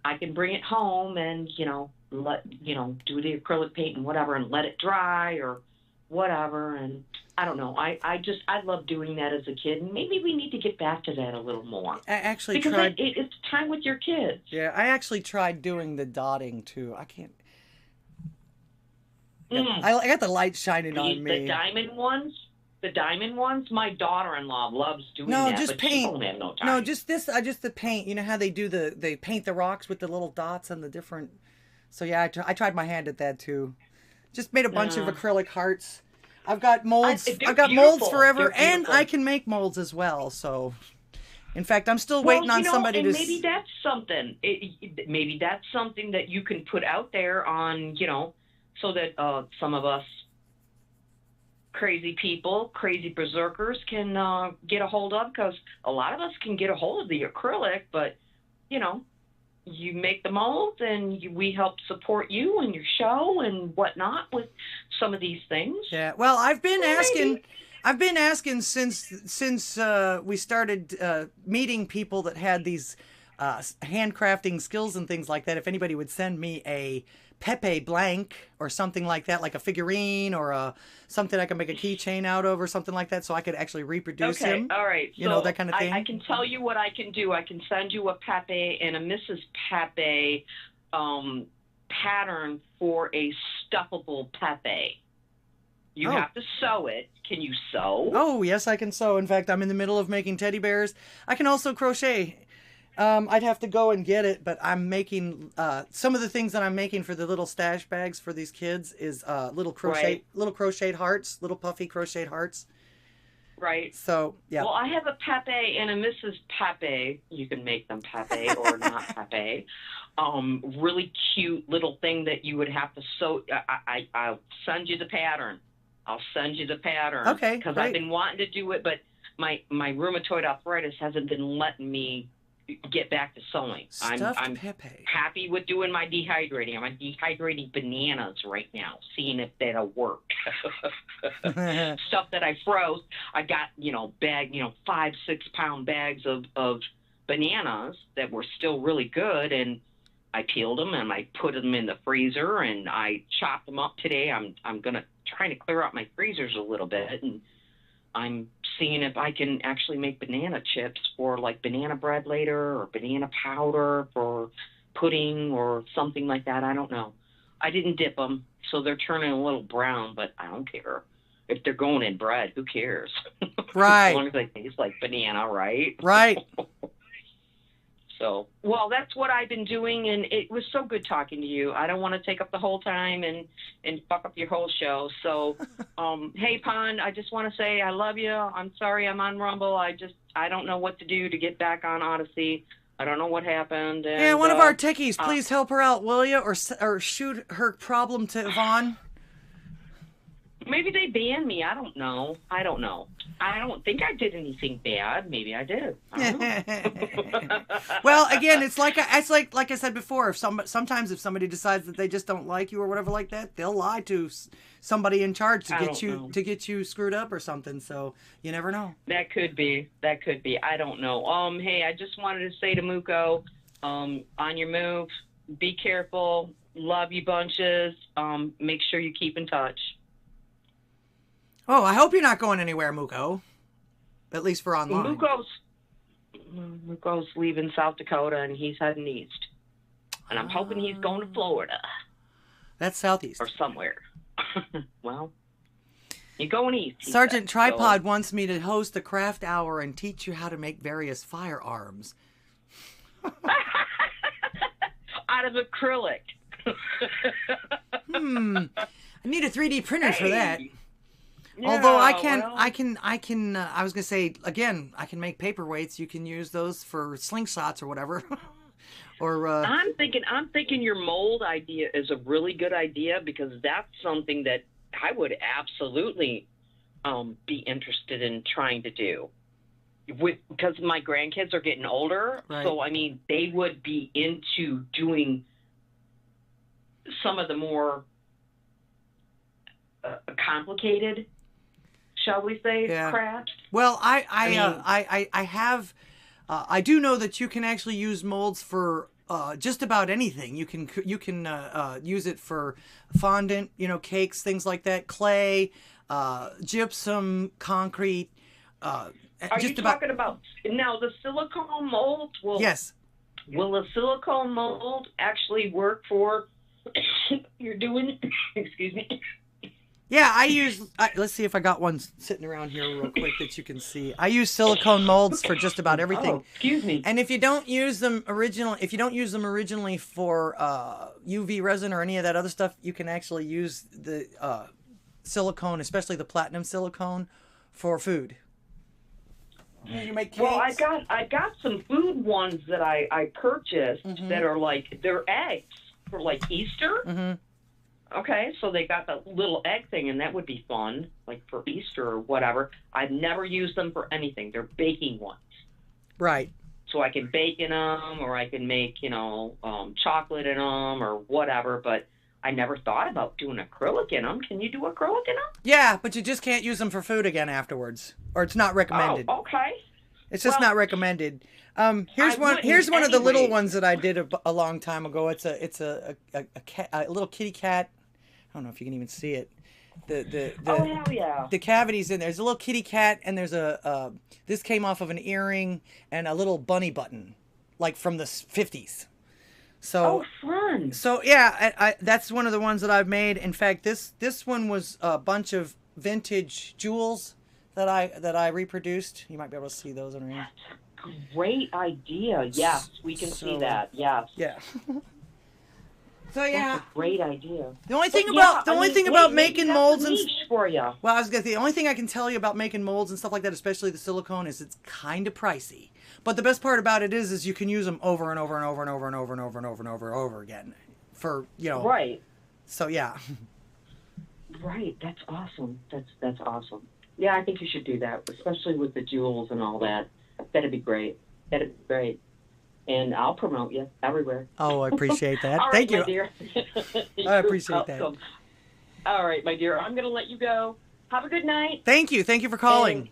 I can bring it home and, do the acrylic paint and whatever and let it dry or whatever. And I don't know. I love doing that as a kid, and maybe we need to get back to that a little more. I actually because tried. It's time with your kids. Yeah, I actually tried doing the dotting too. I can't. I got the light shining on me. The diamond ones. My daughter-in-law loves doing that. No, just but paint. She don't have no time. No, just the paint. You know how they do they paint the rocks with the little dots and the different. So yeah, I tried my hand at that too. Just made a bunch of acrylic hearts. I've got molds. I've got molds forever, and I can make molds as well. So, in fact, I'm still waiting on somebody to. Maybe that's something. Maybe that's something that you can put out there on, so that some of us crazy people, crazy berserkers can get a hold of. Because a lot of us can get a hold of the acrylic, but you make the molds, and we help support you and your show and whatnot with some of these things. Yeah, well, I've been asking since we started meeting people that had these handcrafting skills and things like that. If anybody would send me a Pepe blank or something like that, like a figurine or something I can make a keychain out of or something like that, so I could actually reproduce him. Okay, all right. So that kind of thing. I can tell you what I can do. I can send you a Pepe and a Mrs. Pepe pattern for a stuffable Pepe. You have to sew it. Can you sew? Oh, yes, I can sew. In fact, I'm in the middle of making teddy bears. I can also crochet. I'd have to go and get it, but I'm making some of the things that I'm making for the little stash bags for these kids is little crocheted hearts, little puffy crocheted hearts. Right. So, yeah. Well, I have a Pepe and a Mrs. Pepe. You can make them Pepe or not Pepe. Really cute little thing that you would have to sew. I'll send you the pattern. Okay. Because I've been wanting to do it, but my rheumatoid arthritis hasn't been letting me get back to sewing. I'm Pepe. happy with doing my dehydrating. I'm dehydrating bananas right now, seeing if that'll work. Stuff that I froze. I got, 5-6 pound bags of bananas that were still really good, and I peeled them and I put them in the freezer and I chopped them up today. I'm gonna try to clear out my freezers a little bit, and I'm seeing if I can actually make banana chips for like banana bread later, or banana powder for pudding or something like that. I don't know. I didn't dip them, so they're turning a little brown, but I don't care. If they're going in bread, who cares? Right. As long as they taste like banana, right? Right. So, well, that's what I've been doing, and it was so good talking to you. I don't want to take up the whole time and fuck up your whole show. So, hey, Pond, I just want to say I love you. I'm sorry I'm on Rumble. I don't know what to do to get back on Odysee. I don't know what happened. And, yeah, one of our techies, please help her out, will you? Or shoot her problem to Yvonne. Maybe they banned me. I don't know. I don't think I did anything bad. Maybe I did. I don't know. Well, again, it's like I said before. Sometimes if somebody decides that they just don't like you or whatever like that, they'll lie to somebody in charge to get you screwed up or something. So you never know. That could be. I don't know. Hey, I just wanted to say to Muko, on your move, be careful. Love you bunches. Make sure you keep in touch. Oh, I hope you're not going anywhere, Muko. At least for online. Muko's leaving South Dakota, and he's heading east. And I'm hoping he's going to Florida. That's southeast. Or somewhere. Well, you're going east. Sergeant Tripod wants me to host a craft hour and teach you how to make various firearms. Out of acrylic. I need a 3D printer for that. Yeah, although I was going to say, again, I can make paperweights. You can use those for slingshots or whatever. or I'm thinking your mold idea is a really good idea, because that's something that I would absolutely be interested in trying to do. Because my grandkids are getting older, Right. so I mean, they would be into doing some of the more complicated, shall we say, Yeah. crafts. well, I have. I do know that you can actually use molds for just about anything. You can use it for fondant, cakes, things like that, clay, gypsum, concrete. Are Just you about. talking about now the silicone mold? Yes. Will a silicone mold actually work for you're doing? Excuse me. Yeah, let's see if I got one sitting around here real quick that you can see. I use silicone molds for just about everything. Oh, excuse me. And if you don't use them originally for UV resin or any of that other stuff, you can actually use the silicone, especially the platinum silicone, for food. You make cakes. Well, I got some food ones that I purchased that are like, they're eggs for like Easter. Mm-hmm. Okay, so they got the little egg thing, and that would be fun, like for Easter or whatever. I've never used them for anything. They're baking ones. Right. So I can bake in them, or I can make, chocolate in them, or whatever. But I never thought about doing acrylic in them. Can you do acrylic in them? Yeah, but you just can't use them for food again afterwards, or it's not recommended. Oh, okay. It's just not recommended. Here's one of the little ones that I did a long time ago. It's a little kitty cat. I don't know if you can even see it. Oh, hell yeah. The cavities in there. There's a little kitty cat, and there's this came off of an earring and a little bunny button, like from the 50s. So, fun. So yeah, that's one of the ones that I've made. In fact, this one was a bunch of vintage jewels that I reproduced. You might be able to see those underneath. That's a great idea. Yes, we can see that. Yes. Yeah. So yeah, that's a great idea. The only thing Maybe about making molds and for you. Well, I was gonna say the only thing I can tell you about making molds and stuff like that, especially the silicone, is it's kind of pricey. But the best part about it is you can use them over and over and over and over and over and over and over and over and over again, for Right. So yeah. Right. That's awesome. That's awesome. Yeah, I think you should do that, especially with the jewels and all that. That'd be great. That'd be great. And I'll promote you everywhere. Oh, I appreciate that. All Thank right, you. my dear. I appreciate that. All right, my dear. I'm going to let you go. Have a good night. Thank you. Thank you for calling.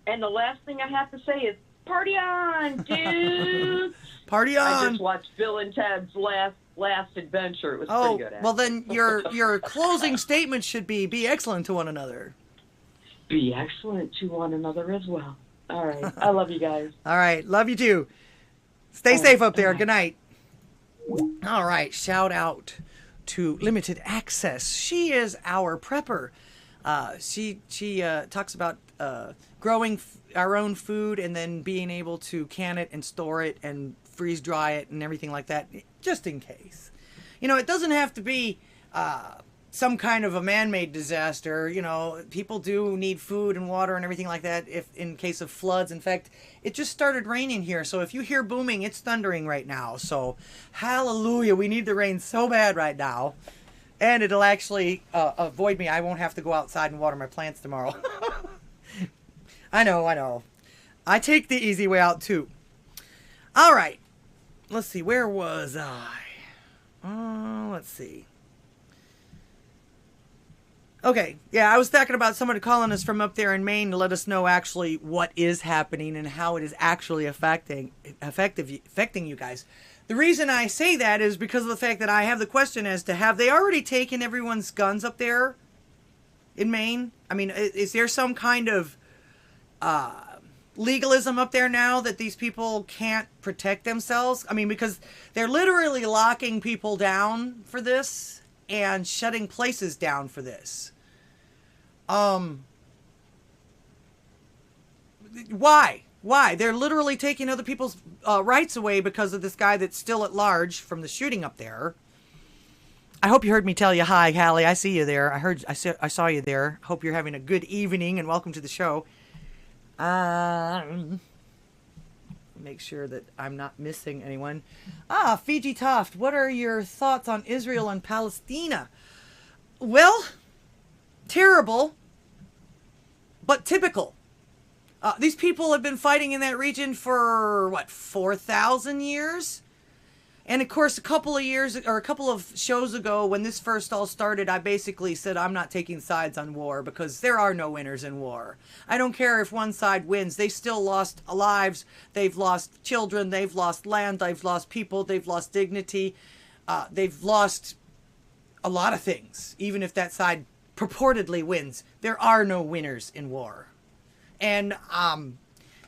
And the last thing I have to say is, party on, dudes. Party on. I just watched Bill and Ted's last adventure. It was pretty good. Actually. Well, then your closing statement should be excellent to one another. Be excellent to one another as well. All right. I love you guys. All right. Love you too. Stay safe up there. Good night. All right. Shout out to Limited Access. She is our prepper. She talks about growing our own food and then being able to can it and store it and freeze dry it and everything like that, just in case. It doesn't have to be some kind of a man-made disaster. People do need food and water and everything like that if in case of floods. In fact, it just started raining here, so if you hear booming, it's thundering right now. So hallelujah, we need the rain so bad right now. And it'll actually avoid me. I won't have to go outside and water my plants tomorrow. I know. I take the easy way out too. All right. Let's see. Where was I? Let's see. Okay. Yeah, I was talking about somebody calling us from up there in Maine to let us know actually what is happening and how it is actually affecting you guys. The reason I say that is because of the fact that I have the question as to have they already taken everyone's guns up there in Maine? I mean, is there some kind of legalism up there now that these people can't protect themselves? I mean, because they're literally locking people down for this and shutting places down for this. Why? They're literally taking other people's rights away because of this guy that's still at large from the shooting up there. I hope you heard me tell you hi, Hallie. I see you there. I saw you there. Hope you're having a good evening and welcome to the show. make sure that I'm not missing anyone. Ah, Fiji Toft, what are your thoughts on Israel and Palestina? Well, terrible, but typical. These people have been fighting in that region for, what, 4,000 years? And of course, a couple of shows ago, when this first all started, I basically said I'm not taking sides on war because there are no winners in war. I don't care if one side wins. They still lost lives. They've lost children. They've lost land. They've lost people. They've lost dignity. They've lost a lot of things, even if that side purportedly wins. There are no winners in war. And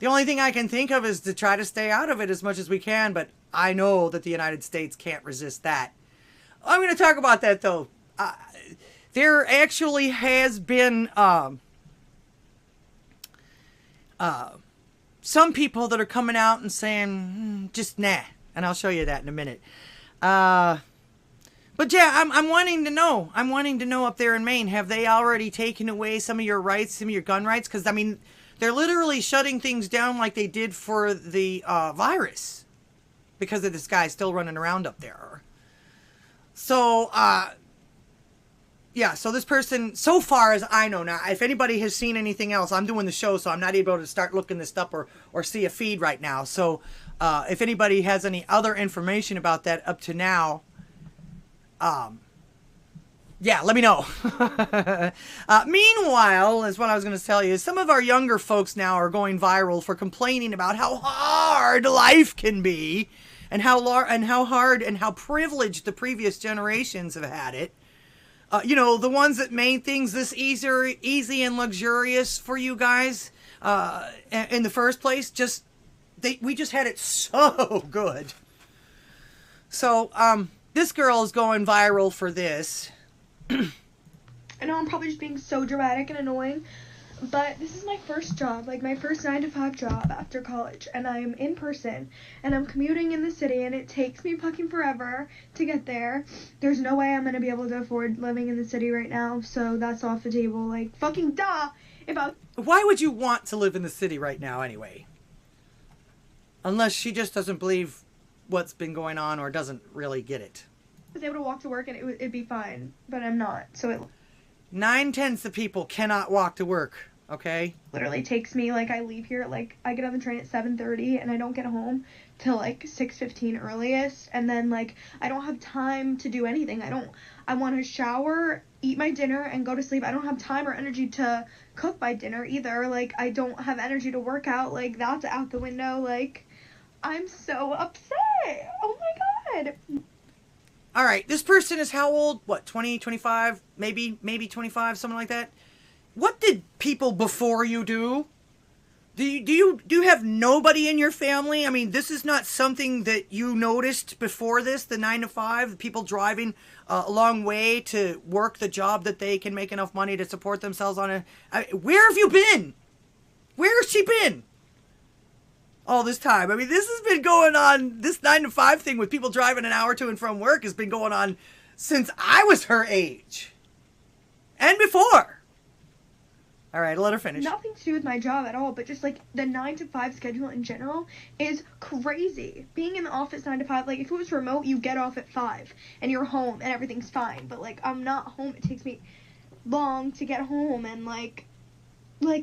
the only thing I can think of is to try to stay out of it as much as we can, but I know that the United States can't resist that. I'm going to talk about that, though. There actually has been some people that are coming out and saying, just nah. And I'll show you that in a minute. But yeah, I'm wanting to know. I'm wanting to know up there in Maine, have they already taken away some of your rights, some of your gun rights? Because, I mean, they're literally shutting things down like they did for the virus. Because of this guy still running around up there. So, yeah, so this person, so far as I know now, if anybody has seen anything else, I'm doing the show, so I'm not able to start looking this up or see a feed right now. So, if anybody has any other information about that up to now, yeah, let me know. Meanwhile, is what I was going to tell you, some of our younger folks now are going viral for complaining about how hard life can be. And how hard and how privileged the previous generations have had it. You know, the ones that made things this easy and luxurious for you guys in the first place. We just had it so good. So this girl is going viral for this. I know I'm probably just being so dramatic and annoying, but this is my first job, like my first 9-to-5 job after college, and I'm in person, and I'm commuting in the city, and it takes me fucking forever to get there. There's no way I'm gonna be able to afford living in the city right now, so that's off the table. Like, fucking duh! Why would you want to live in the city right now anyway? Unless she just doesn't believe what's been going on or doesn't really get it. I was able to walk to work and it'd be fine, but I'm not, so it... 9/10 of people cannot walk to work. Okay. Literally takes me, like, I leave here, like, I get on the train at 7:30 and I don't get home till like 6:15 earliest, and then like I don't have time to do anything. I want to shower, eat my dinner, and go to sleep. I don't have time or energy to cook my dinner either. Like, I don't have energy to work out. Like, that's out the window. Like, I'm so upset. Oh my god. All right, this person is how old? What, 20, 25, maybe 25, something like that? What did people before you do? Do you have nobody in your family? I mean, this is not something that you noticed before this, the 9-to-5, the people driving a long way to work the job that they can make enough money to support themselves on. Where have you been? Where has she been all this time? I mean, this has been going on, this 9-to-5 thing with people driving an hour to and from work has been going on since I was her age. And before. All right, let her finish. Nothing to do with my job at all, but just, like, the 9-to-5 schedule in general is crazy. Being in the office 9-to-5, like, if it was remote, you get off at 5, and you're home, and everything's fine. But, like, I'm not home. It takes me long to get home, and, like,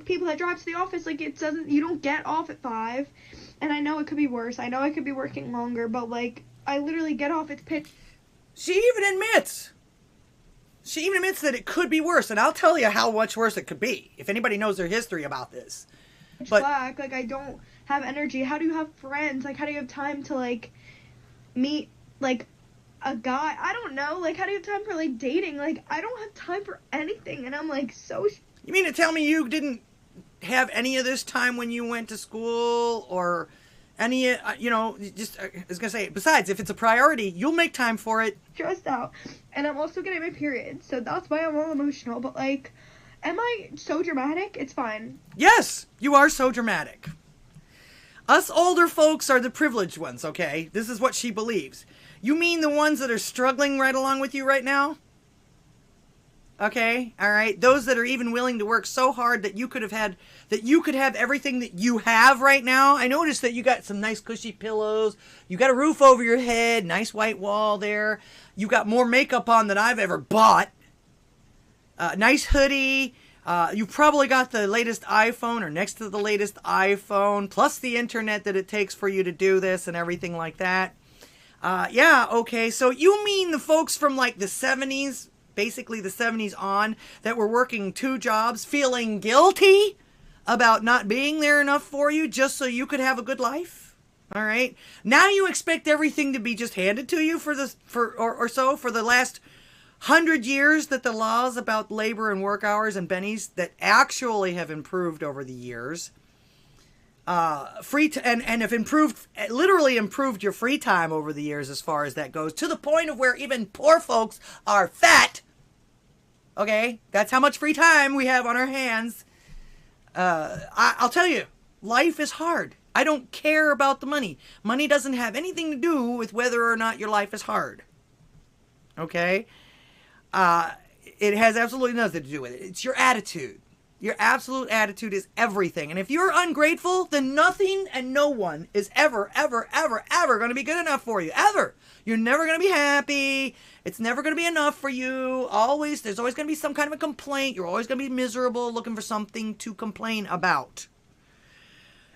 people that drive to the office, like, you don't get off at 5, and I know it could be worse. I know I could be working longer, but, like, I literally get off, it's pitch. She even admits that it could be worse, and I'll tell you how much worse it could be, if anybody knows their history about this. But black, like, I don't have energy. How do you have friends? Like, how do you have time to, like, meet, like, a guy? I don't know. Like, how do you have time for, like, dating? Like, I don't have time for anything, and I'm, like, so... You mean to tell me you didn't have any of this time when you went to school, or any, you know, just, I was going to say, besides, if it's a priority, you'll make time for it. Stressed out. And I'm also getting my period, so that's why I'm all emotional. But, like, am I so dramatic? It's fine. Yes, you are so dramatic. Us older folks are the privileged ones, okay? This is what she believes. You mean the ones that are struggling right along with you right now? Okay, all right. Those that are even willing to work so hard that you could have everything that you have right now. I noticed that you got some nice cushy pillows. You got a roof over your head, nice white wall there. You got more makeup on than I've ever bought. Nice hoodie. You probably got the latest iPhone or next to the latest iPhone, plus the internet that it takes for you to do this and everything like that. Yeah, okay. So you mean the folks from like the 70s? Basically the 70s on, that were working 2 jobs, feeling guilty about not being there enough for you just so you could have a good life. All right. Now you expect everything to be just handed to you for the last 100 years that the laws about labor and work hours and bennies that actually have improved over the years. And have literally improved your free time over the years as far as that goes, to the point of where even poor folks are fat. Okay, that's how much free time we have on our hands. I'll tell you, life is hard. I don't care about the money. Money doesn't have anything to do with whether or not your life is hard. Okay? It has absolutely nothing to do with it. It's your attitude. Your absolute attitude is everything. And if you're ungrateful, then nothing and no one is ever going to be good enough for you. Ever. You're never going to be happy. It's never going to be enough for you. There's always going to be some kind of a complaint. You're always going to be miserable, looking for something to complain about.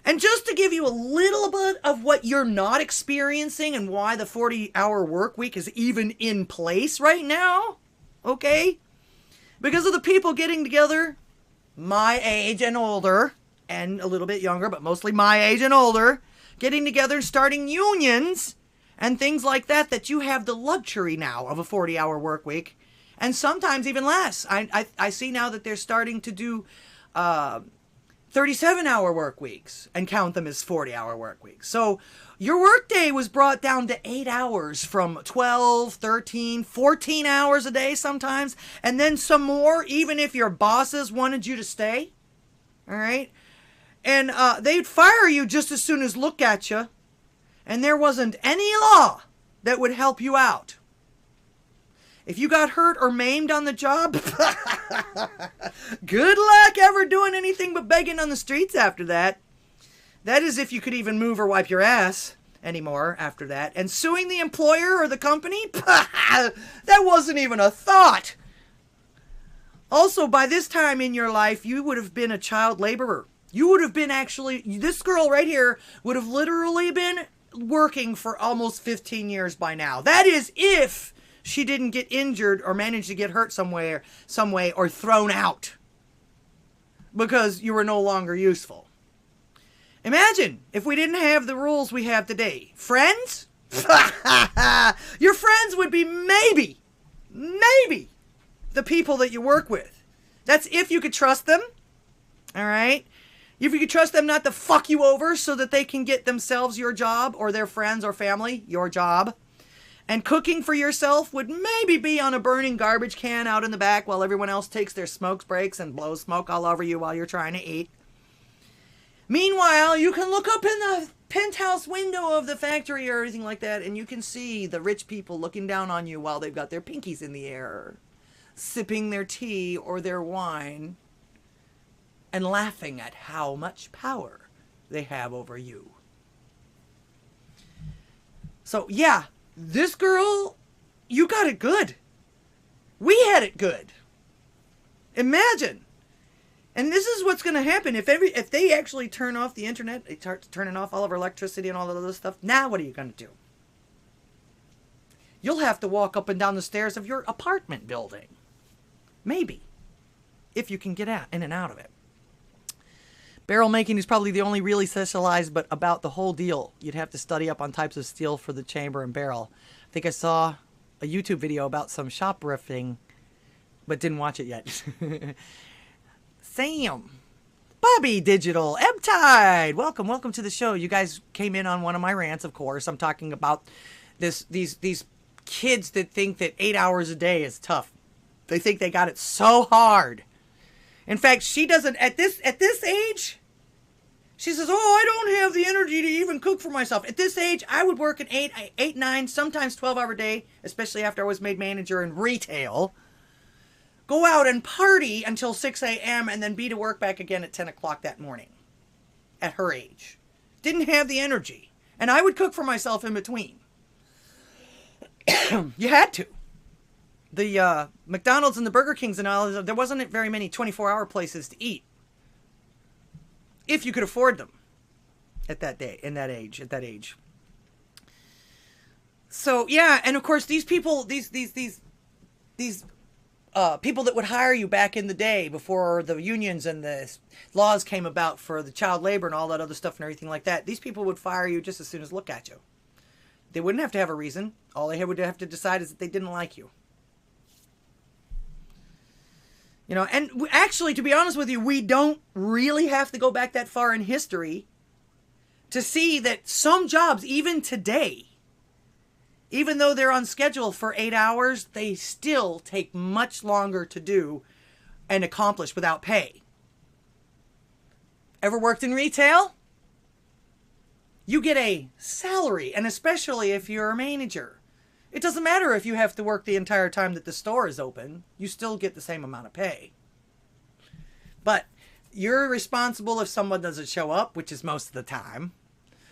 And just to give you a little bit of what you're not experiencing and why the 40-hour work week is even in place right now, okay? Because of the people getting together, my age and older, and a little bit younger, but mostly my age and older, getting together and starting unions and things like that, that you have the luxury now of a 40-hour work week, and sometimes even less. I see now that they're starting to do 37-hour work weeks and count them as 40-hour work weeks. So your workday was brought down to 8 hours from 12, 13, 14 hours a day sometimes, and then some more even if your bosses wanted you to stay. All right? And they'd fire you just as soon as look at you, and there wasn't any law that would help you out. If you got hurt or maimed on the job, good luck ever doing anything but begging on the streets after that. That is if you could even move or wipe your ass anymore after that. And suing the employer or the company, that wasn't even a thought. Also, by this time in your life, you would have been a child laborer. You would have been this girl right here would have literally been working for almost 15 years by now. That is if she didn't get injured or managed to get hurt some way or thrown out because you were no longer useful. Imagine if we didn't have the rules we have today. Friends? Your friends would be maybe the people that you work with. That's if you could trust them. All right? If you could trust them not to fuck you over so that they can get themselves your job, or their friends or family your job. And cooking for yourself would maybe be on a burning garbage can out in the back while everyone else takes their smoke breaks and blows smoke all over you while you're trying to eat. Meanwhile, you can look up in the penthouse window of the factory or anything like that, and you can see the rich people looking down on you while they've got their pinkies in the air, sipping their tea or their wine, and laughing at how much power they have over you. So, yeah, this girl, you got it good. We had it good. Imagine. And this is what's going to happen if they actually turn off the internet, they start turning off all of our electricity and all that other stuff. Now what are you going to do? You'll have to walk up and down the stairs of your apartment building. Maybe. If you can get out in and out of it. Barrel making is probably the only really specialized, but about the whole deal, you'd have to study up on types of steel for the chamber and barrel. I think I saw a YouTube video about some shoplifting, but didn't watch it yet. Sam, Bobby Digital, Ebtide, welcome to the show. You guys came in on one of my rants, of course. I'm talking about these kids that think that 8 hours a day is tough. They think they got it so hard. In fact, she doesn't at this age. She says, "Oh, I don't have the energy to even cook for myself." At this age, I would work an 8, 9, sometimes 12-hour day, especially after I was made manager in retail. go out and party until 6 a.m. and then be to work back again at 10 o'clock that morning at her age. Didn't have the energy. And I would cook for myself in between. You had to. The McDonald's and the Burger Kings and all, there wasn't very many 24-hour places to eat. If you could afford them at that age. So, yeah, and of course these people, these people that would hire you back in the day before the unions and the laws came about for the child labor and all that other stuff and everything like that, these people would fire you just as soon as look at you. They wouldn't have to have a reason. All they would have to decide is that they didn't like you. You know, and actually, to be honest with you, we don't really have to go back that far in history to see that some jobs, even today, even though they're on schedule for 8 hours, they still take much longer to do and accomplish without pay. Ever worked in retail? You get a salary, and especially if you're a manager. It doesn't matter if you have to work the entire time that the store is open. You still get the same amount of pay. But you're responsible if someone doesn't show up, which is most of the time.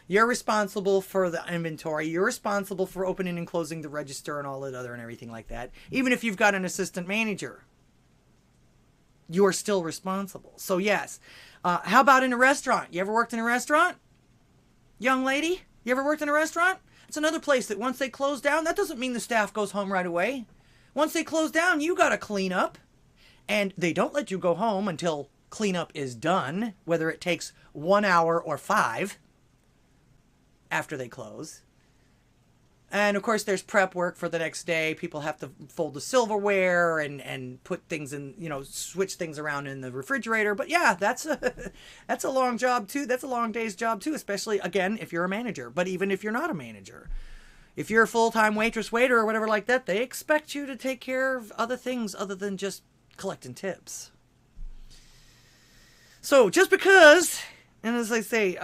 You're responsible for the inventory. You're responsible for opening and closing the register and all that other and everything like that. Even if you've got an assistant manager, you're still responsible. So yes. How about in a restaurant? You ever worked in a restaurant? Young lady, you ever worked in a restaurant? It's another place that once they close down, that doesn't mean the staff goes home right away. Once they close down, you got to clean up. And they don't let you go home until cleanup is done, whether it takes 1 hour or 5 after they close. And of course, there's prep work for the next day. People have to fold the silverware and put things in, you know, switch things around in the refrigerator. But yeah, that's a long job too. That's a long day's job too, especially again, if you're a manager, but even if you're not a manager, if you're a full-time waitress, waiter or whatever like that, they expect you to take care of other things other than just collecting tips. So just because, and as I say,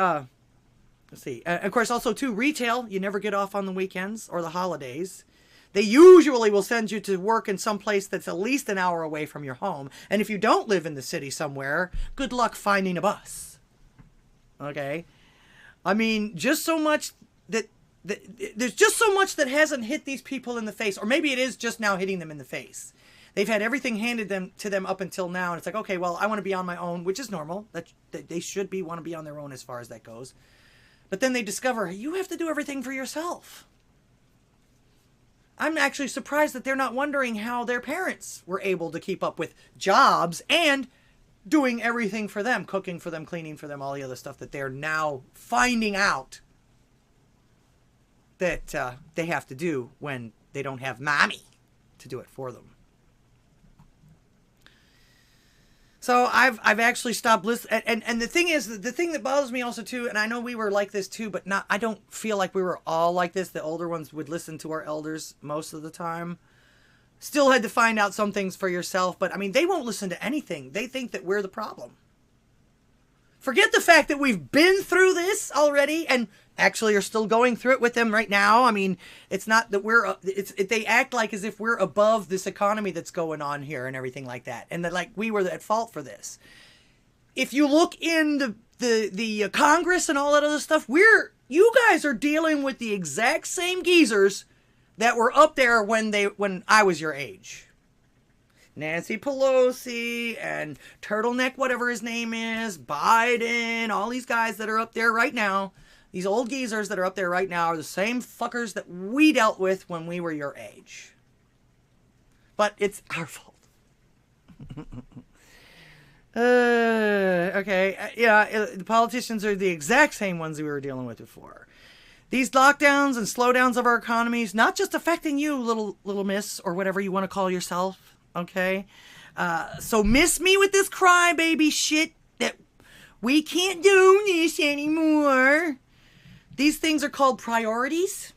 let's see. Of course, also, too, retail, you never get off on the weekends or the holidays. They usually will send you to work in some place that's at least an hour away from your home. And if you don't live in the city somewhere, good luck finding a bus. Okay? I mean, just so much that there's just so much that hasn't hit these people in the face. Or maybe it is just now hitting them in the face. They've had everything handed to them up until now. And it's like, okay, well, I want to be on my own, which is normal. That they should want to be on their own as far as that goes. But then they discover you have to do everything for yourself. I'm actually surprised that they're not wondering how their parents were able to keep up with jobs and doing everything for them, cooking for them, cleaning for them, all the other stuff that they're now finding out that they have to do when they don't have mommy to do it for them. So I've actually stopped listening, and the thing is, the thing that bothers me also too, and I know we were like this too, but I don't feel like we were all like this. The older ones would listen to our elders most of the time. Still had to find out some things for yourself, but I mean, they won't listen to anything. They think that we're the problem. Forget the fact that we've been through this already and actually are still going through it with them right now. I mean, it's not that they act like as if we're above this economy that's going on here and everything like that. And that like we were at fault for this. If you look in the Congress and all that other stuff, you guys are dealing with the exact same geezers that were up there when I was your age. Nancy Pelosi and Turtleneck, whatever his name is, Biden, all these guys that are up there right now, these old geezers that are up there right now are the same fuckers that we dealt with when we were your age. But it's our fault. Okay. Yeah, the politicians are the exact same ones we were dealing with before. These lockdowns and slowdowns of our economies, not just affecting you, little miss, or whatever you want to call yourself. Okay, so miss me with this crybaby shit that we can't do this anymore. These things are called priorities.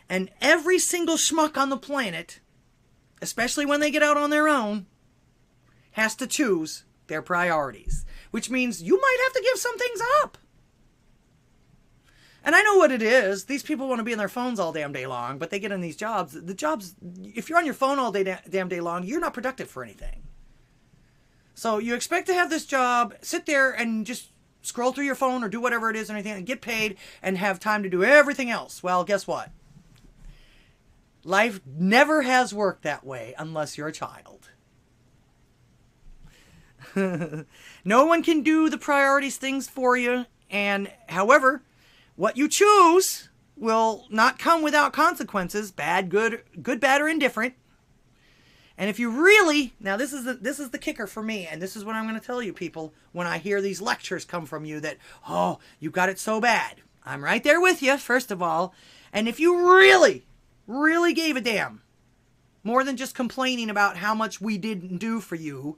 And every single schmuck on the planet, especially when they get out on their own, has to choose their priorities. Which means you might have to give some things up. And I know what it is. These people want to be on their phones all damn day long, but they get in these jobs. The jobs, if you're on your phone all day damn day long, you're not productive for anything. So you expect to have this job, sit there and just scroll through your phone or do whatever it is and anything, and get paid and have time to do everything else. Well, guess what? Life never has worked that way unless you're a child. No one can do the priorities things for you. And however, what you choose will not come without consequences, bad, good, bad, or indifferent. And if you really, now this is the kicker for me, and this is what I'm going to tell you people when I hear these lectures come from you that, oh, you got it so bad. I'm right there with you, first of all. And if you really, really gave a damn, more than just complaining about how much we didn't do for you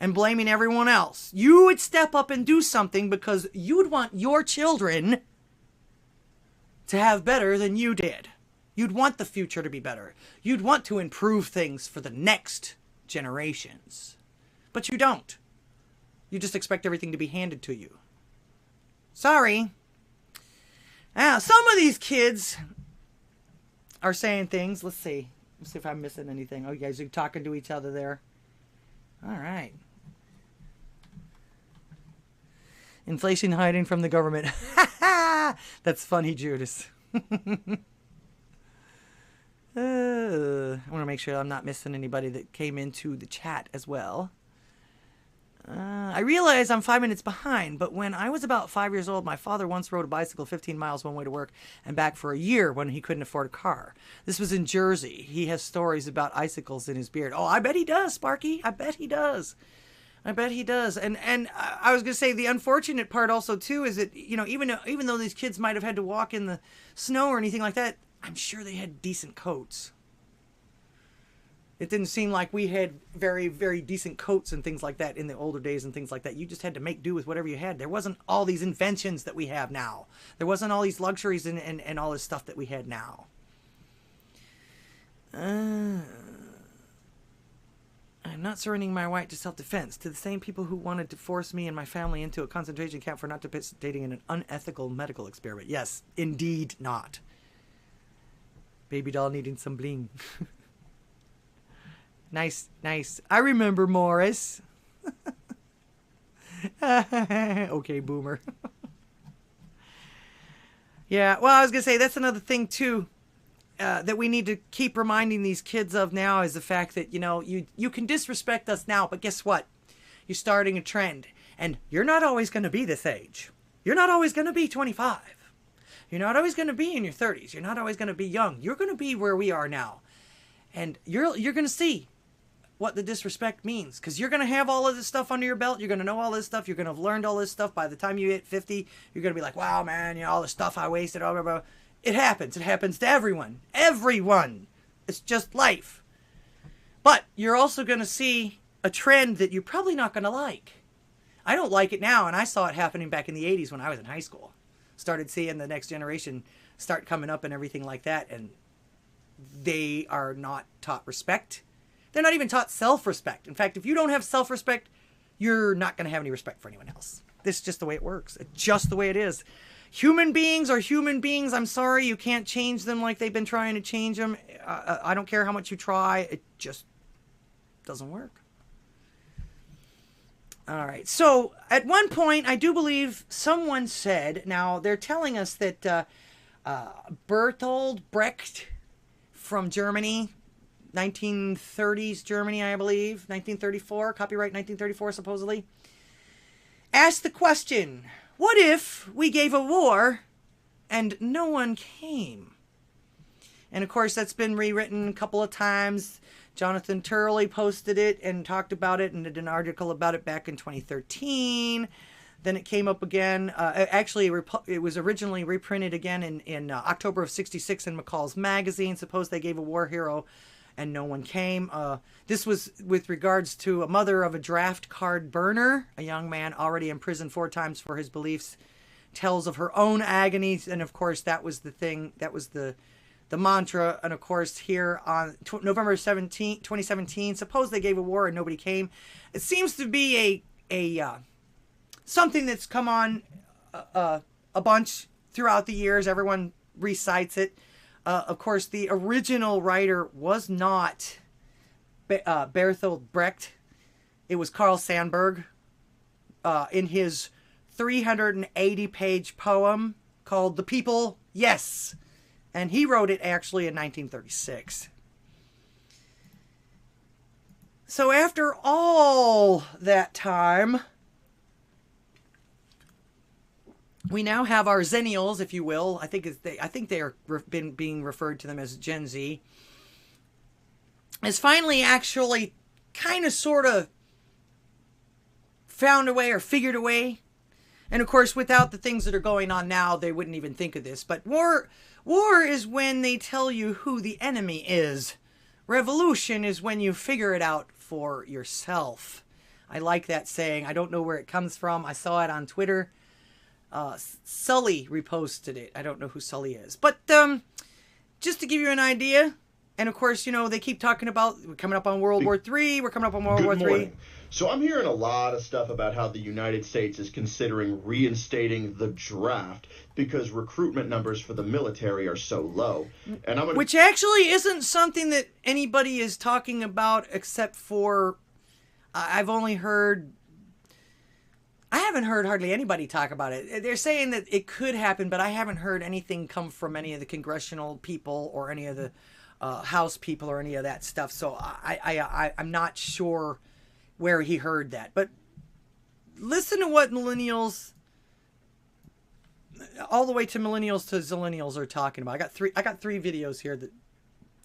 and blaming everyone else, you would step up and do something because you would want your children to have better than you did. You'd want the future to be better. You'd want to improve things for the next generations. But you don't. You just expect everything to be handed to you. Sorry. Now, some of these kids are saying things. Let's see. Let's see if I'm missing anything. Oh, you guys are talking to each other there. All right. Inflation hiding from the government. That's funny, Judas. I want to make sure I'm not missing anybody that came into the chat as well. I realize I'm 5 minutes behind, but when I was about 5 years old, my father once rode a bicycle 15 miles one way to work and back for a year when he couldn't afford a car. This was in Jersey. He has stories about icicles in his beard. Oh, I bet he does, Sparky. I bet he does. I bet he does. And I was going to say the unfortunate part also, too, is that, you know, even though these kids might have had to walk in the snow or anything like that, I'm sure they had decent coats. It didn't seem like we had very, very decent coats and things like that in the older days and things like that. You just had to make do with whatever you had. There wasn't all these inventions that we have now. There wasn't all these luxuries and all this stuff that we had now. I'm not surrendering my right to self-defense to the same people who wanted to force me and my family into a concentration camp for not participating in an unethical medical experiment. Yes, indeed not. Baby doll needing some bling. Nice, nice. I remember Morris. Okay, boomer. Yeah, well, I was going to say, that's another thing, too, that we need to keep reminding these kids of now is the fact that, you know, you can disrespect us now, but guess what? You're starting a trend, and you're not always going to be this age. You're not always going to be 25. You're not always going to be in your 30s. You're not always going to be young. You're going to be where we are now. And you're going to see what the disrespect means, because you're going to have all of this stuff under your belt. You're going to know all this stuff. You're going to have learned all this stuff. By the time you hit 50, you're going to be like, wow, man, you know, all the stuff I wasted. Blah, blah, blah. It happens. It happens to everyone. Everyone. It's just life. But you're also going to see a trend that you're probably not going to like. I don't like it now, and I saw it happening back in the 80s when I was in high school. Started seeing the next generation start coming up and everything like that, and they are not taught respect. They're not even taught self-respect. In fact, if you don't have self-respect, you're not going to have any respect for anyone else. This is just the way it works. It's just the way it is. Human beings are human beings. I'm sorry, you can't change them like they've been trying to change them. I don't care how much you try. It just doesn't work. All right. So at one point, I do believe someone said, now they're telling us that Bertolt Brecht from Germany, 1930s Germany, I believe, 1934, copyright 1934 supposedly, asked the question, what if we gave a war and no one came? And of course, that's been rewritten a couple of times. Jonathan Turley posted it and talked about it and did an article about it back in 2013. Then it came up again. Actually, it was originally reprinted again in October of '66 in McCall's magazine. Suppose they gave a war hero and no one came. This was with regards to a mother of a draft card burner, a young man already imprisoned 4 times for his beliefs, tells of her own agonies. And of course, that was the thing. That was the mantra. And of course, here on November 17, 2017, suppose they gave a war and nobody came. It seems to be a something that's come on a bunch throughout the years, everyone recites it. Of course, the original writer was not Bertolt Brecht. It was Carl Sandburg in his 380-page poem called The People, Yes. And he wrote it actually in 1936. So after all that time, we now have our Zennials, if you will. I think they are being referred to them as Gen Z. Has finally actually kind of sort of found a way or figured a way. And of course, without the things that are going on now, they wouldn't even think of this. But war is when they tell you who the enemy is. Revolution is when you figure it out for yourself. I like that saying. I don't know where it comes from. I saw it on Twitter. Sully reposted it. I don't know who Sully is. But just to give you an idea, and of course, you know, they keep talking about we're coming up on World War III. We're coming up on World War III. So I'm hearing a lot of stuff about how the United States is considering reinstating the draft because recruitment numbers for the military are so low. And Which actually isn't something that anybody is talking about except for I haven't heard hardly anybody talk about it. They're saying that it could happen, but I haven't heard anything come from any of the congressional people or any of the House people or any of that stuff. So I'm not sure where he heard that. But listen to what millennials, all the way to millennials to zillennials, are talking about. I got three videos here that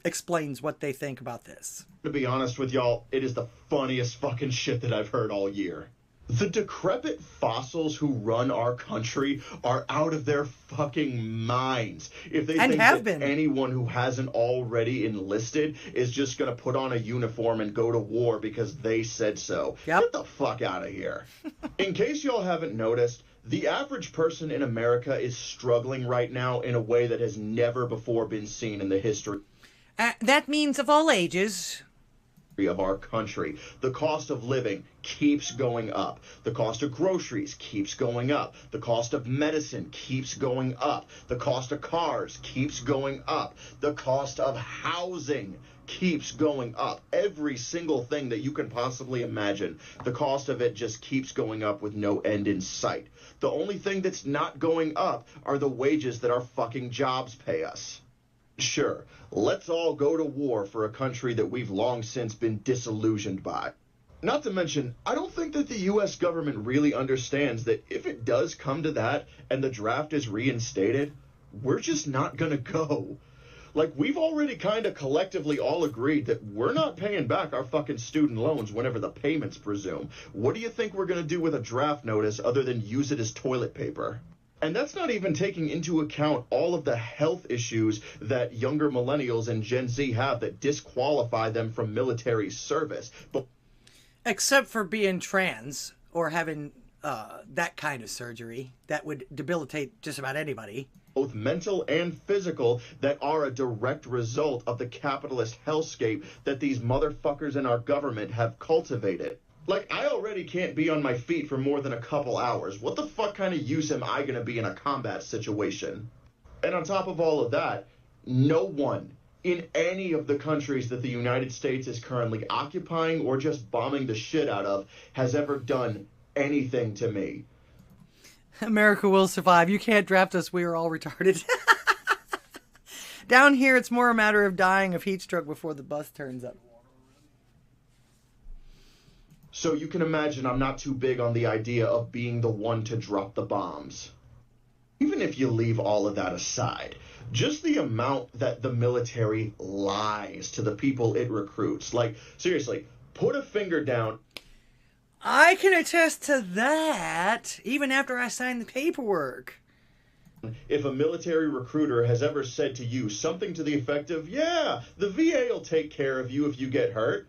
explains what they think about this. To be honest with y'all, it is the funniest fucking shit that I've heard all year. The decrepit fossils who run our country are out of their fucking minds. If they think that anyone who hasn't already enlisted is just going to put on a uniform and go to war because they said so. Yep. Get the fuck out of here. In case y'all haven't noticed, the average person in America is struggling right now in a way that has never before been seen in the history. That means of all ages. Of our country. The cost of living keeps going up. The cost of groceries keeps going up. The cost of medicine keeps going up. The cost of cars keeps going up. The cost of housing keeps going up. Every single thing that you can possibly imagine, the cost of it just keeps going up with no end in sight. The only thing that's not going up are the wages that our fucking jobs pay us. Sure, let's all go to war for a country that we've long since been disillusioned by. Not to mention, I don't think that the U.S. government really understands that if it does come to that and the draft is reinstated, we're just not gonna go. Like, we've already kind of collectively all agreed that we're not paying back our fucking student loans whenever the payments presume. What do you think we're gonna do with a draft notice other than use it as toilet paper? And that's not even taking into account all of the health issues that younger millennials and Gen Z have that disqualify them from military service. But except for being trans or having that kind of surgery that would debilitate just about anybody. Both mental and physical, that are a direct result of the capitalist hellscape that these motherfuckers in our government have cultivated. Like, I already can't be on my feet for more than a couple hours. What the fuck kind of use am I going to be in a combat situation? And on top of all of that, no one in any of the countries that the United States is currently occupying or just bombing the shit out of has ever done anything to me. America will survive. You can't draft us. We are all retarded. Down here, it's more a matter of dying of heat stroke before the bus turns up. So you can imagine I'm not too big on the idea of being the one to drop the bombs. Even if you leave all of that aside, just the amount that the military lies to the people it recruits. Like, seriously, put a finger down. I can attest to that, even after I signed the paperwork. If a military recruiter has ever said to you something to the effect of, yeah, the VA will take care of you if you get hurt.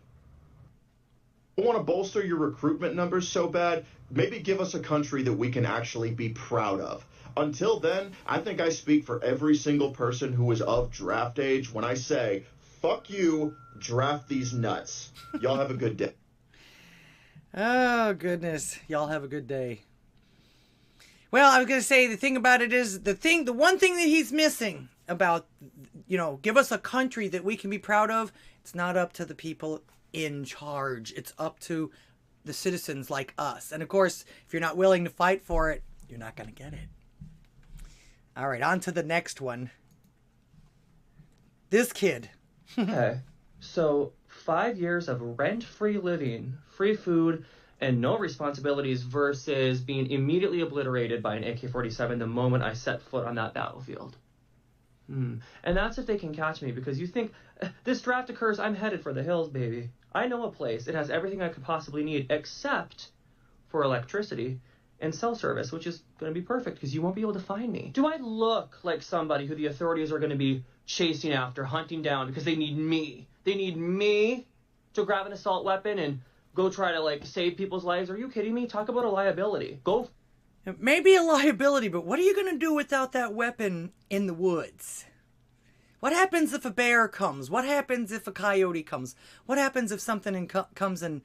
Want to bolster your recruitment numbers so bad, maybe give us a country that we can actually be proud of. Until then, I think I speak for every single person who is of draft age when I say, fuck you, draft these nuts. Y'all have a good day. Oh, goodness. Y'all have a good day. Well, I was going to say the thing about it is the one thing that he's missing about, give us a country that we can be proud of. It's not up to the people in charge. It's up to the citizens like us. And of course, if you're not willing to fight for it, you're not going to get it. All right, on to the next one. This kid. Okay, so 5 years of rent-free living, free food, and no responsibilities versus being immediately obliterated by an AK-47 the moment I set foot on that battlefield. And that's if they can catch me, because you think, this draft occurs, I'm headed for the hills, baby. I know a place. It has everything I could possibly need, except for electricity and cell service, which is going to be perfect, because you won't be able to find me. Do I look like somebody who the authorities are going to be chasing after, hunting down, because they need me? They need me to grab an assault weapon and go try to, save people's lives? Are you kidding me? Talk about a liability. Go. It may be a liability, but what are you going to do without that weapon in the woods? What happens if a bear comes? What happens if a coyote comes? What happens if something comes and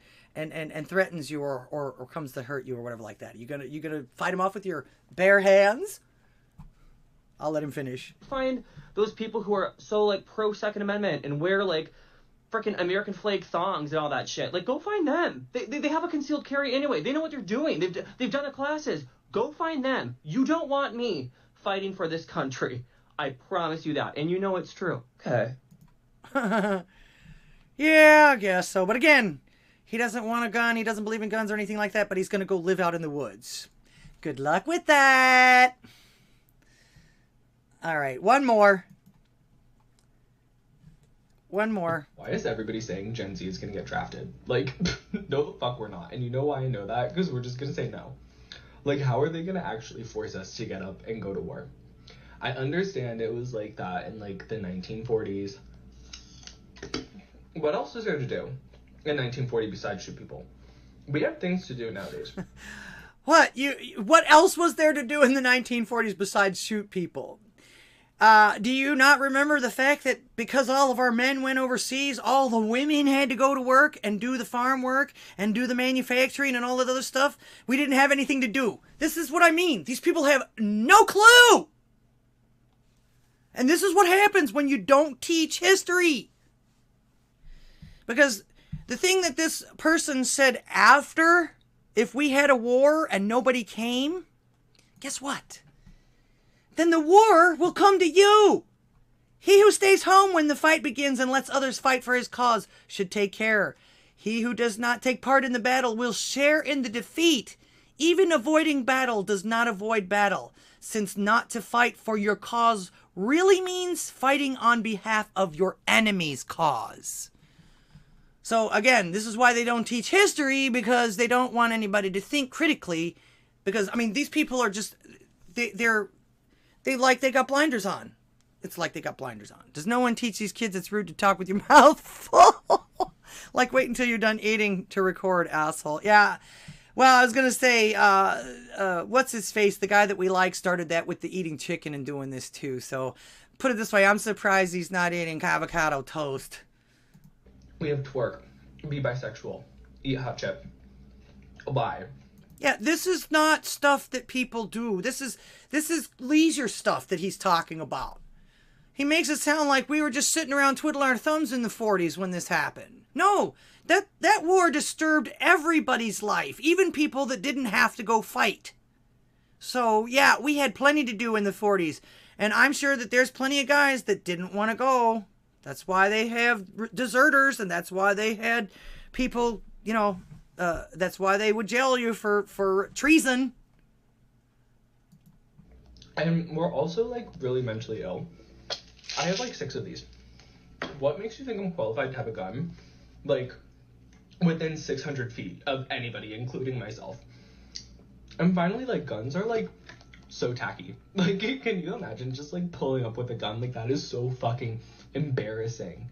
threatens you or comes to hurt you or whatever like that? You gonna fight him off with your bare hands? I'll let him finish. Find those people who are so pro Second Amendment and wear freaking American flag thongs and all that shit. Go find them. They have a concealed carry anyway. They know what they're doing. They've done the classes. Go find them. You don't want me fighting for this country. I promise you that. And you know it's true. Okay. Yeah, I guess so. But again, he doesn't want a gun. He doesn't believe in guns or anything like that, but he's going to go live out in the woods. Good luck with that. All right, one more. Why is everybody saying Gen Z is going to get drafted? No, the fuck we're not. And you know why I know that? Because we're just going to say no. How are they going to actually force us to get up and go to war? I understand it was like that in, the 1940s. What else is there to do in 1940 besides shoot people? We have things to do nowadays. What else was there to do in the 1940s besides shoot people? Do you not remember the fact that because all of our men went overseas, all the women had to go to work and do the farm work and do the manufacturing and all that other stuff? We didn't have anything to do. This is what I mean. These people have no clue. And this is what happens when you don't teach history. Because the thing that this person said after, if we had a war and nobody came, guess what? Then the war will come to you. He who stays home when the fight begins and lets others fight for his cause should take care. He who does not take part in the battle will share in the defeat. Even avoiding battle does not avoid battle, since not to fight for your cause really means fighting on behalf of your enemy's cause. So again, this is why they don't teach history, because they don't want anybody to think critically. Because, these people are just, they got blinders on. It's like they got blinders on. Does no one teach these kids it's rude to talk with your mouth full? Wait until you're done eating to record, asshole. Yeah. Well, I was going to say, what's his face? The guy that we like started that with the eating chicken and doing this too. So put it this way, I'm surprised he's not eating avocado toast. We have twerk, be bisexual, eat hot chip, lie. Yeah, this is not stuff that people do. This is leisure stuff that he's talking about. He makes it sound like we were just sitting around twiddling our thumbs in the 40s when this happened. No, that war disturbed everybody's life, even people that didn't have to go fight. So, yeah, we had plenty to do in the 40s. And I'm sure that there's plenty of guys that didn't want to go. That's why they have deserters, and that's why they had people, that's why they would jail you for treason. And we're also, really mentally ill. I have, 6 of these. What makes you think I'm qualified to have a gun, within 600 feet of anybody, including myself? And finally, guns are, so tacky. Can you imagine just, pulling up with a gun? That is so fucking embarrassing.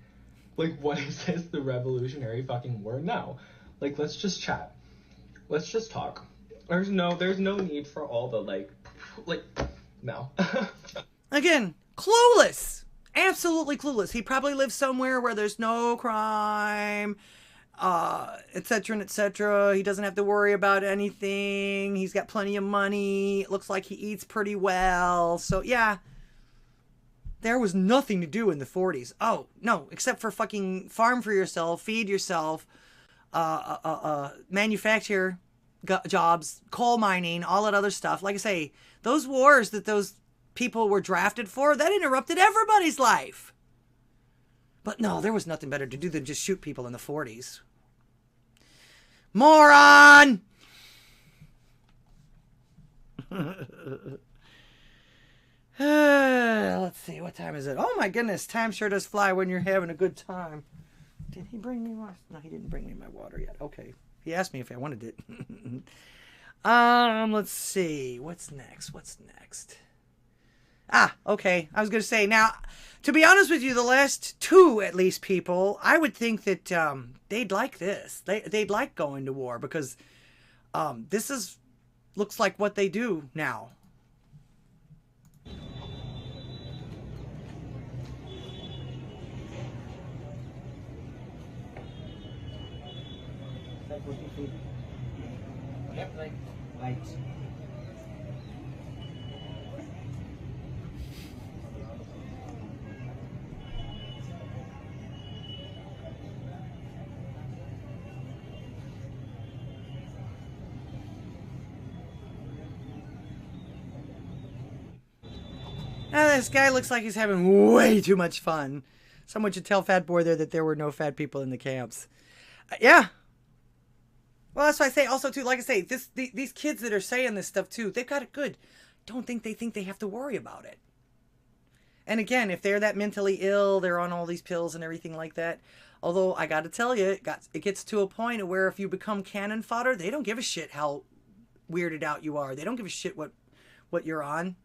What is this, the Revolutionary fucking War? No. Let's just chat. Let's just talk. There's no need for all the, no. Again, clueless. Absolutely clueless. He probably lives somewhere where there's no crime. etc. and etc. He doesn't have to worry about anything. He's got plenty of money. It looks like he eats pretty well. So, yeah. There was nothing to do in the 40s. Oh, no, except for fucking farm for yourself, feed yourself, manufacture jobs, coal mining, all that other stuff. Like I say, those wars that those people were drafted for, that interrupted everybody's life. But no, there was nothing better to do than just shoot people in the 40s. Moron! Let's see, what time is it? Oh my goodness, time sure does fly when you're having a good time. Did he bring me water? No, he didn't bring me my water yet. Okay. He asked me if I wanted it. Let's see. What's next? Okay. I was going to say, now, to be honest with you, the last two, at least, people, I would think that they'd like this. They'd like going to war because this looks like what they do now. Right. Now this guy looks like he's having way too much fun. Someone should tell Fat Boy there that there were no fat people in the camps. Yeah. Well, that's why I say also, too, like I say, these kids that are saying this stuff, too, they've got it good. Don't think they have to worry about it. And again, if they're that mentally ill, they're on all these pills and everything like that. Although, I got to tell you, it gets to a point where if you become cannon fodder, they don't give a shit how weirded out you are. They don't give a shit what you're on.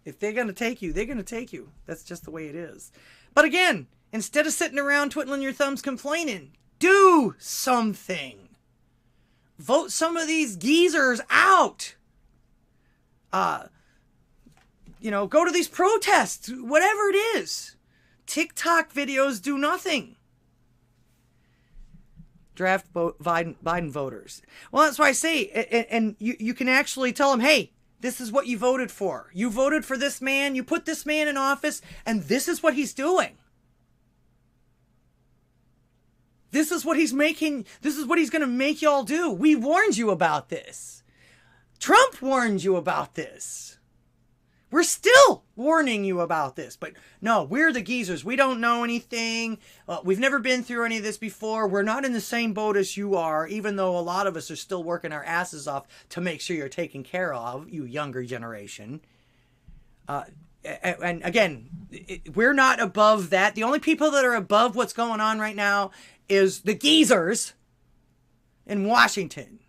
If they're going to take you, they're going to take you. That's just the way it is. But again, instead of sitting around twiddling your thumbs complaining, do something. Vote some of these geezers out. Go to these protests, whatever it is. TikTok videos do nothing. Draft Biden voters. Well, that's why I say, and you can actually tell them, hey, this is what you voted for. You voted for this man, you put this man in office, and this is what he's doing. This is what he's making, this is what he's going to make y'all do. We warned you about this. Trump warned you about this. We're still warning you about this. But no, we're the geezers. We don't know anything. We've never been through any of this before. We're not in the same boat as you are, even though a lot of us are still working our asses off to make sure you're taken care of, you younger generation. And again, we're not above that. The only people that are above what's going on right now is the geezers in Washington.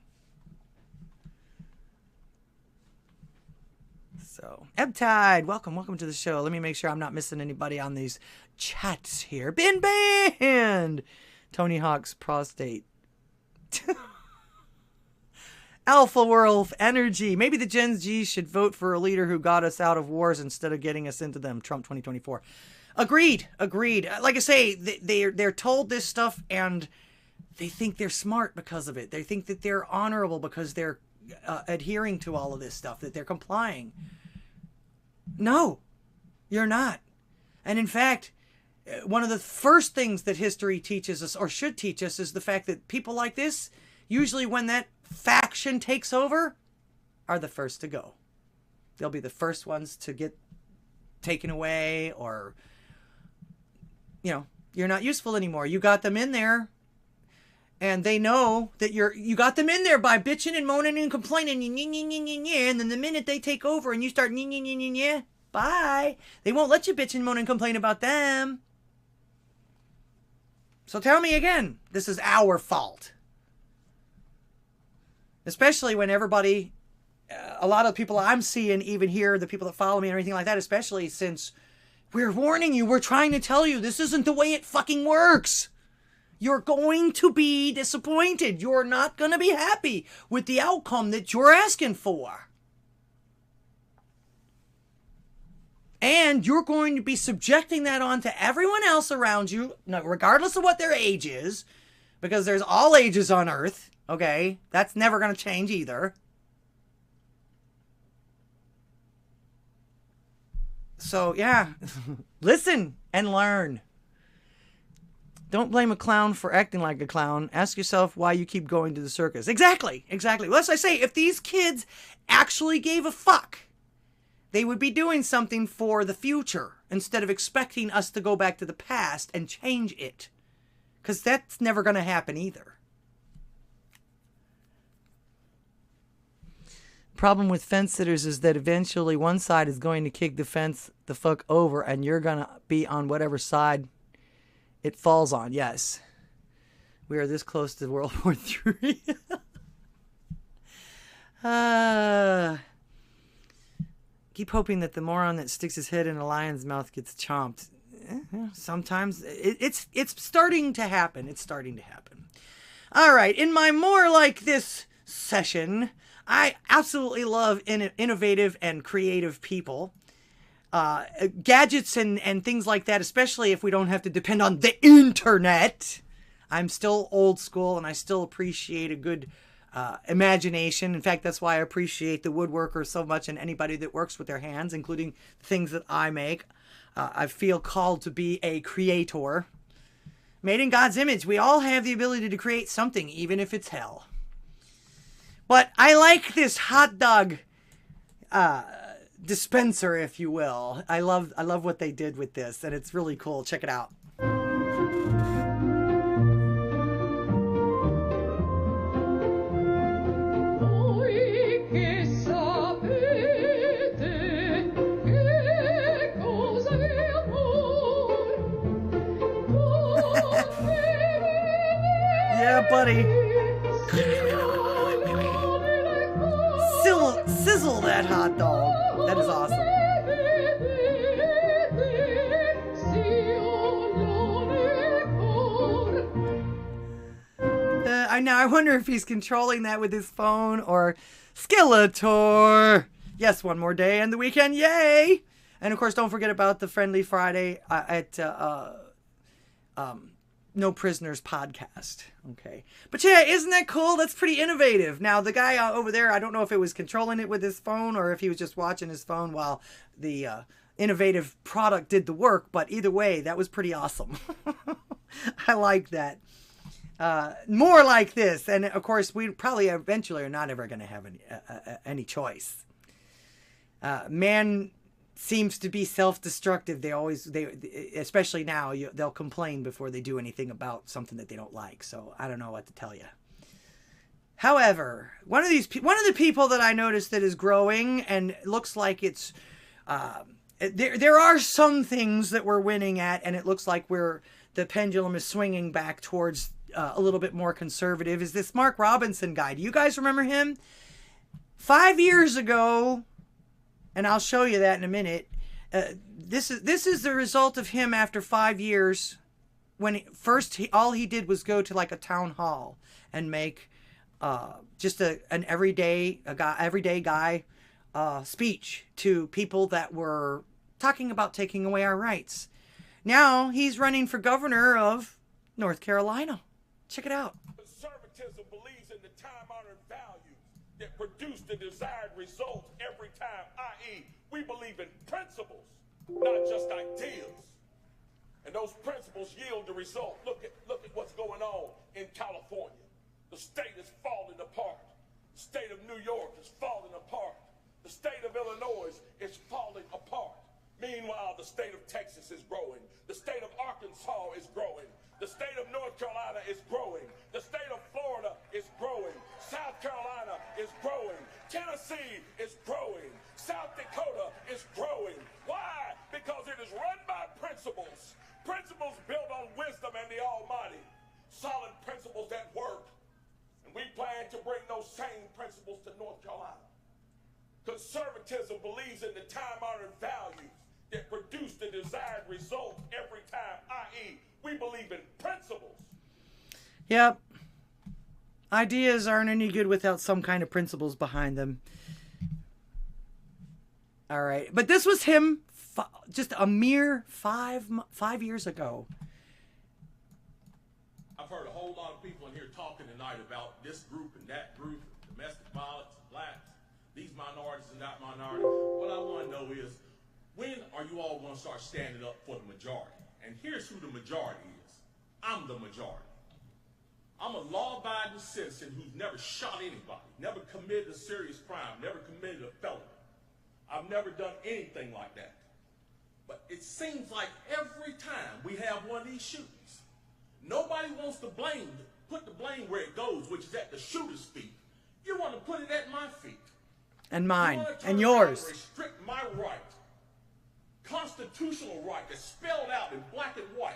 So, Ebtide, welcome to the show. Let me make sure I'm not missing anybody on these chats here. Been banned! Tony Hawk's prostate. Alpha World Energy. Maybe the Gen Z should vote for a leader who got us out of wars instead of getting us into them. Trump 2024. Agreed. Like I say, they're told this stuff and they think they're smart because of it. They think that they're honorable because they're adhering to all of this stuff, that they're complying. No, you're not. And in fact, one of the first things that history teaches us, or should teach us, is the fact that people like this, usually when that faction takes over, are the first to go. They'll be the first ones to get taken away, or, you're not useful anymore. You got them in there, and they know that you got them in there by bitching and moaning and complaining, and then the minute they take over and you start bye. They won't let you bitch and moan and complain about them. So tell me again, this is our fault. Especially when everybody, a lot of people I'm seeing, even here, the people that follow me and everything like that, especially since we're warning you, we're trying to tell you, this isn't the way it fucking works. You're going to be disappointed. You're not going to be happy with the outcome that you're asking for. And you're going to be subjecting that on to everyone else around you, regardless of what their age is, because there's all ages on Earth, okay? That's never going to change either. So, yeah, listen and learn. Don't blame a clown for acting like a clown. Ask yourself why you keep going to the circus. Exactly, exactly. Well, as I say, if these kids actually gave a fuck, they would be doing something for the future instead of expecting us to go back to the past and change it. Because that's never going to happen either. Problem with fence sitters is that eventually one side is going to kick the fence the fuck over and you're going to be on whatever side it falls on. Yes. We are this close to World War III. Keep hoping that the moron that sticks his head in a lion's mouth gets chomped. Sometimes it's starting to happen. It's starting to happen. All right. In my more like this session, I absolutely love innovative and creative people. Gadgets and things like that, especially if we don't have to depend on the internet. I'm still old school and I still appreciate a good imagination. In fact, that's why I appreciate the woodworker so much and anybody that works with their hands, including things that I make. I feel called to be a creator. Made in God's image. We all have the ability to create something, even if it's hell. But I like this hot dog dispenser, if you will. I love what they did with this, and it's really cool. Check it out. Yeah, buddy. Sizzle that hot dog. That is awesome. Now I wonder if he's controlling that with his phone or Skeletor. Yes, one more day and the weekend, yay! And of course, don't forget about the Friendly Friday at No Prisoners podcast. Okay. But yeah, isn't that cool? That's pretty innovative. Now, the guy over there, I don't know if it was controlling it with his phone or if he was just watching his phone while the innovative product did the work. But either way, that was pretty awesome. I like that. More like this. And of course, we probably eventually are not ever going to have any choice. Man seems to be self-destructive. They especially now, they'll complain before they do anything about something that they don't like. So I don't know what to tell you. However, one of the people that I noticed that is growing and looks like it's there are some things that we're winning at, and it looks like the pendulum is swinging back towards a little bit more conservative. Is this Mark Robinson guy? Do you guys remember him? 5 years ago. And I'll show you that in a minute. This is the result of him after 5 years. When all he did was go to like a town hall and make just an everyday guy speech to people that were talking about taking away our rights. Now he's running for governor of North Carolina. Check it out. Conservatism believes in the time-honored values that produce the desired results every time, i.e., we believe in principles, not just ideas. And those principles yield the result. Look at what's going on in California. The state is falling apart. The state of New York is falling apart. The state of Illinois is falling apart. Meanwhile, the state of Texas is growing. The state of Arkansas is growing. The state of North Carolina is growing. The state of Florida is growing. South Carolina is growing. Tennessee is growing. South Dakota is growing. Why? Because it is run by principles. Principles built on wisdom and the Almighty. Solid principles that work. And we plan to bring those same principles to North Carolina. Conservatism believes in the time-honored values that produce the desired result every time, i.e., we believe in principles. Yep. Ideas aren't any good without some kind of principles behind them. All right. But this was him just a mere 5 years ago. I've heard a whole lot of people in here talking tonight about this group and that group, domestic violence, blacks, these minorities and that minority. What I want to know is, when are you all going to start standing up for the majority? And here's who the majority is. I'm the majority. I'm a law-abiding citizen who's never shot anybody, never committed a serious crime, never committed a felony. I've never done anything like that. But it seems like every time we have one of these shootings, nobody wants to put the blame where it goes, which is at the shooter's feet. You want to put it at my feet. And mine. And yours. Restrict my right. Constitutional right that's spelled out in black and white.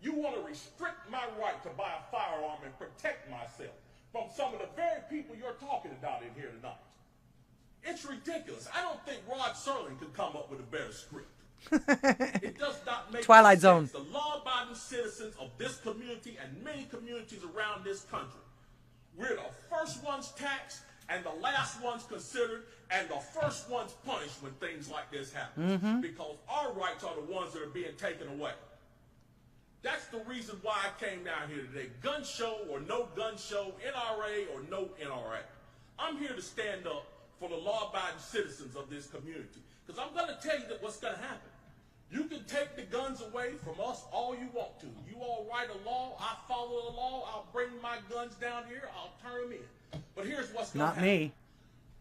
You want to restrict my right to buy a firearm and protect myself from some of the very people you're talking about in here tonight. It's ridiculous. I don't think Rod Serling could come up with a better script. It does not make Twilight sense. Zone. The law-abiding citizens of this community and many communities around this country, we're the first ones taxed and the last ones considered and the first ones punished when things like this happen. Because our rights are the ones that are being taken away. That's the reason why I came down here today. Gun show or no gun show, NRA or no NRA. I'm here to stand up for the law-abiding citizens of this community. Because I'm going to tell you that what's going to happen. You can take the guns away from us all you want to. You all write a law, I follow the law, I'll bring my guns down here, I'll turn them in. But here's what's going to happen. Not me.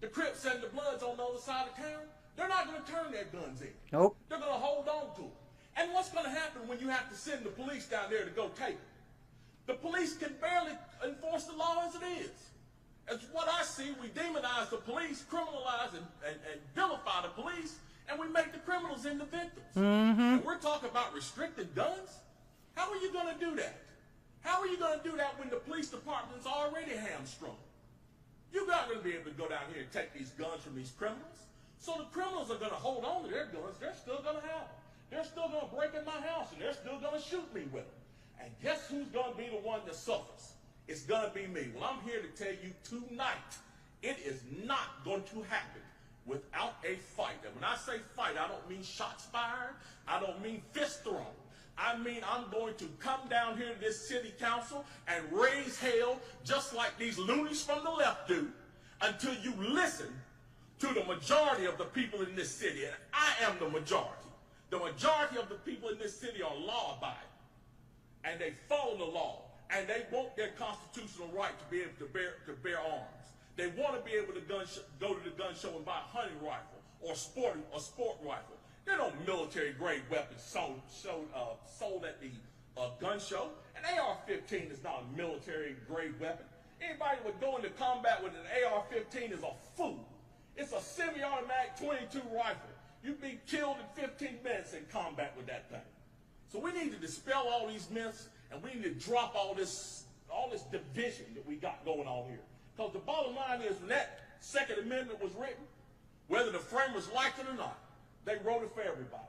The Crips and the Bloods on the other side of town, they're not going to turn their guns in. Nope. They're going to hold on to them. And what's going to happen when you have to send the police down there to go take them? The police can barely enforce the law as it is. As what I see, we demonize the police, criminalize and vilify the police, and we make the criminals into victims. And we're talking about restricting guns? How are you going to do that? How are you going to do that when the police department's already hamstrung? You're not going to be able to go down here and take these guns from these criminals. So the criminals are going to hold on to their guns. They're still going to have them. They're still going to break in my house, and they're still going to shoot me with them. And guess who's going to be the one that suffers? It's going to be me. Well, I'm here to tell you tonight, it is not going to happen without a fight. And when I say fight, I don't mean shots fired. I don't mean fist thrown. I mean I'm going to come down here to this city council and raise hell just like these loonies from the left do until you listen to the majority of the people in this city. And I am the majority. The majority of the people in this city are law-abiding. And they follow the law. And they want their constitutional right to be able to bear arms. They want to be able to go to the gun show and buy a hunting rifle or sport rifle. There are no military-grade weapons sold at the gun show. An AR-15 is not a military-grade weapon. Anybody who would go into combat with an AR-15 is a fool. It's a semi-automatic 22 rifle. You'd be killed in 15 minutes in combat with that thing. So we need to dispel all these myths, and we need to drop all this division that we got going on here. Because the bottom line is, when that Second Amendment was written, whether the framers liked it or not, they wrote it for everybody.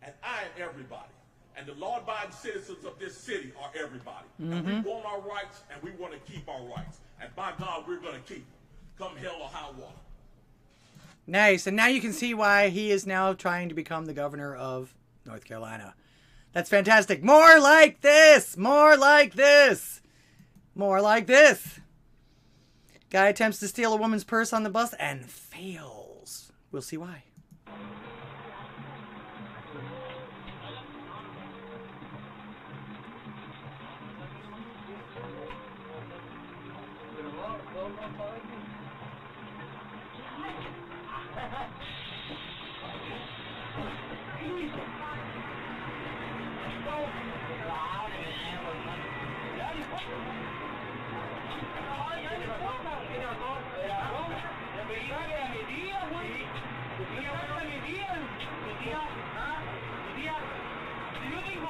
And I am everybody. And the law-abiding citizens of this city are everybody. And we want our rights, and we want to keep our rights. And by God, we're going to keep them, come hell or high water. Nice. And now you can see why he is now trying to become the governor of North Carolina. That's fantastic. More like this. More like this. More like this. Guy attempts to steal a woman's purse on the bus and fails. We'll see why.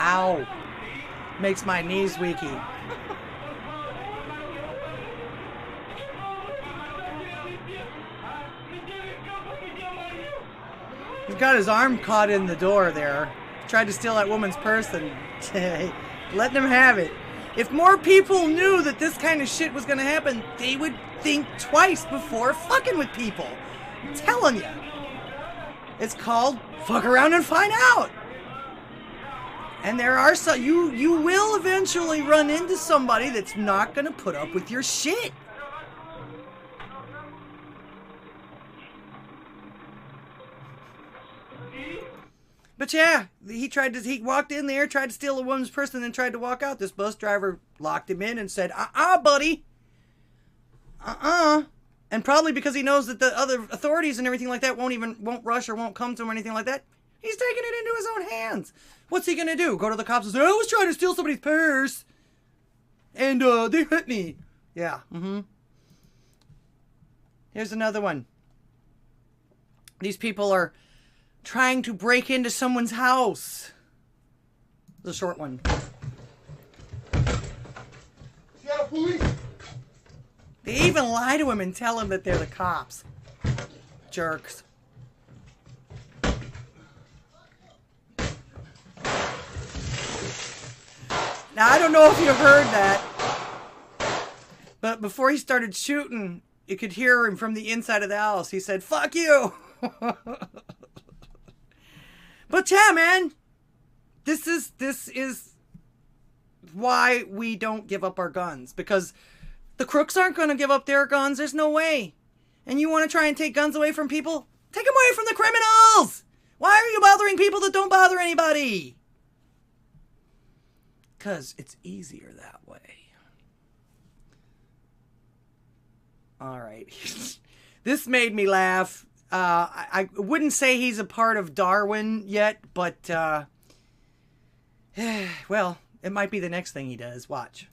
Ow. Makes my knees weaky. He's got his arm caught in the door there. Tried to steal that woman's purse and letting him have it. If more people knew that this kind of shit was going to happen, they would think twice before fucking with people. I'm telling you. It's called fuck around and find out. And there are some, you will eventually run into somebody that's not going to put up with your shit. But yeah, he walked in there, tried to steal a woman's purse, and then tried to walk out. This bus driver locked him in and said, buddy. And probably because he knows that the other authorities and everything like that won't rush or won't come to him or anything like that, he's taking it into his own hands. What's he gonna do? Go to the cops and say, I was trying to steal somebody's purse, and they hit me. Yeah, Here's another one. These people are trying to break into someone's house. It's a short one. Yeah, police. They even lie to him and tell him that they're the cops. Jerks. Now, I don't know if you heard that, but before he started shooting, you could hear him from the inside of the house. He said, fuck you! But yeah, man, this is why we don't give up our guns, because the crooks aren't going to give up their guns. There's no way. And you want to try and take guns away from people? Take them away from the criminals! Why are you bothering people that don't bother anybody? Because it's easier that way. All right. This made me laugh. I wouldn't say he's a part of Darwin yet, but, well, it might be the next thing he does. Watch.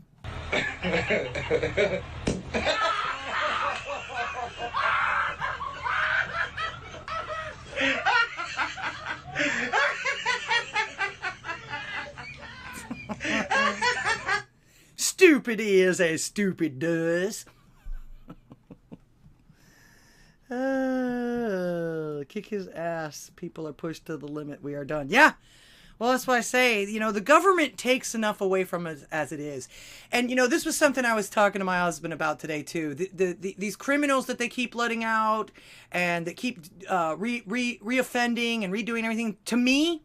Stupid is as stupid does. Kick his ass. People are pushed to the limit. We are done. Yeah. Well, that's why I say, you know, the government takes enough away from us as it is. And, you know, this was something I was talking to my husband about today, too. These criminals that they keep letting out and that keep reoffending and redoing everything, to me,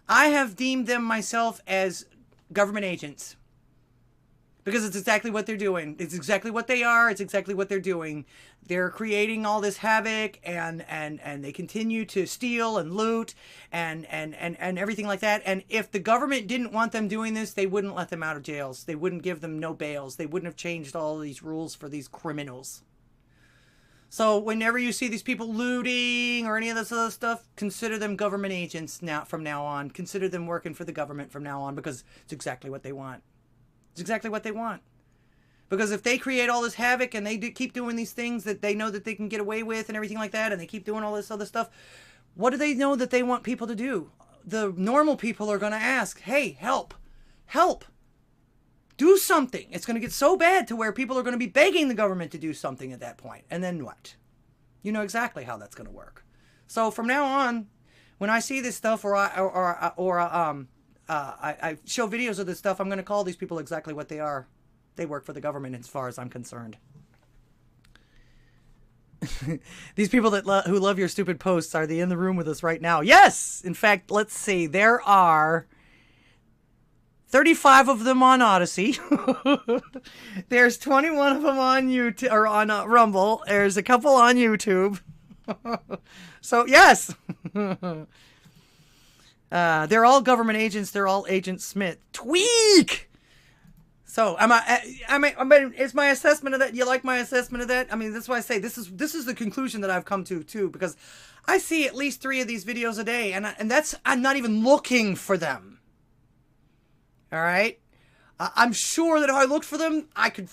I have deemed them myself as government agents. Because it's exactly what they're doing. It's exactly what they are. It's exactly what they're doing. They're creating all this havoc and they continue to steal and loot and everything like that. And if the government didn't want them doing this, they wouldn't let them out of jails. They wouldn't give them no bails. They wouldn't have changed all of these rules for these criminals. So whenever you see these people looting or any of this other stuff, consider them government agents from now on. Consider them working for the government from now on, because it's exactly what they want. It's exactly what they want. Because if they create all this havoc and they keep doing these things that they know that they can get away with and everything like that, and they keep doing all this other stuff, what do they know that they want people to do? The normal people are going to ask, hey, help, help, do something. It's going to get so bad to where people are going to be begging the government to do something at that point. And then what? You know exactly how that's going to work. So from now on, when I see this stuff or I show videos of this stuff, I'm going to call these people exactly what they are. They work for the government as far as I'm concerned. These people who love your stupid posts, are they in the room with us right now? Yes! In fact, let's see. There are 35 of them on Odysee. There's 21 of them on YouTube or on Rumble. There's a couple on YouTube. So, yes! They're all government agents. They're all Agent Smith. Tweak! So, is my assessment of that, you like my assessment of that? I mean, that's why I say this is the conclusion that I've come to, too, because I see at least 3 of these videos a day, and I'm not even looking for them. All right? I'm sure that if I looked for them, I could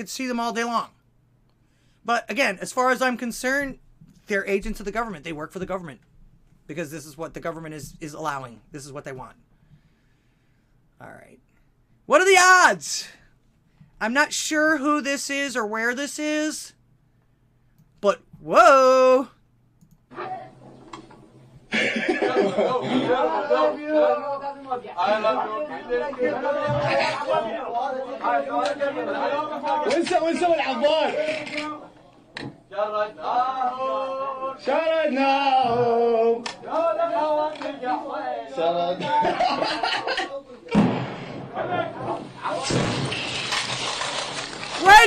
see them all day long. But, again, as far as I'm concerned, they're agents of the government. They work for the government. Because this is what the government is allowing. This is what they want. All right. What are the odds? I'm not sure who this is or where this is. But, whoa. شرد now. Right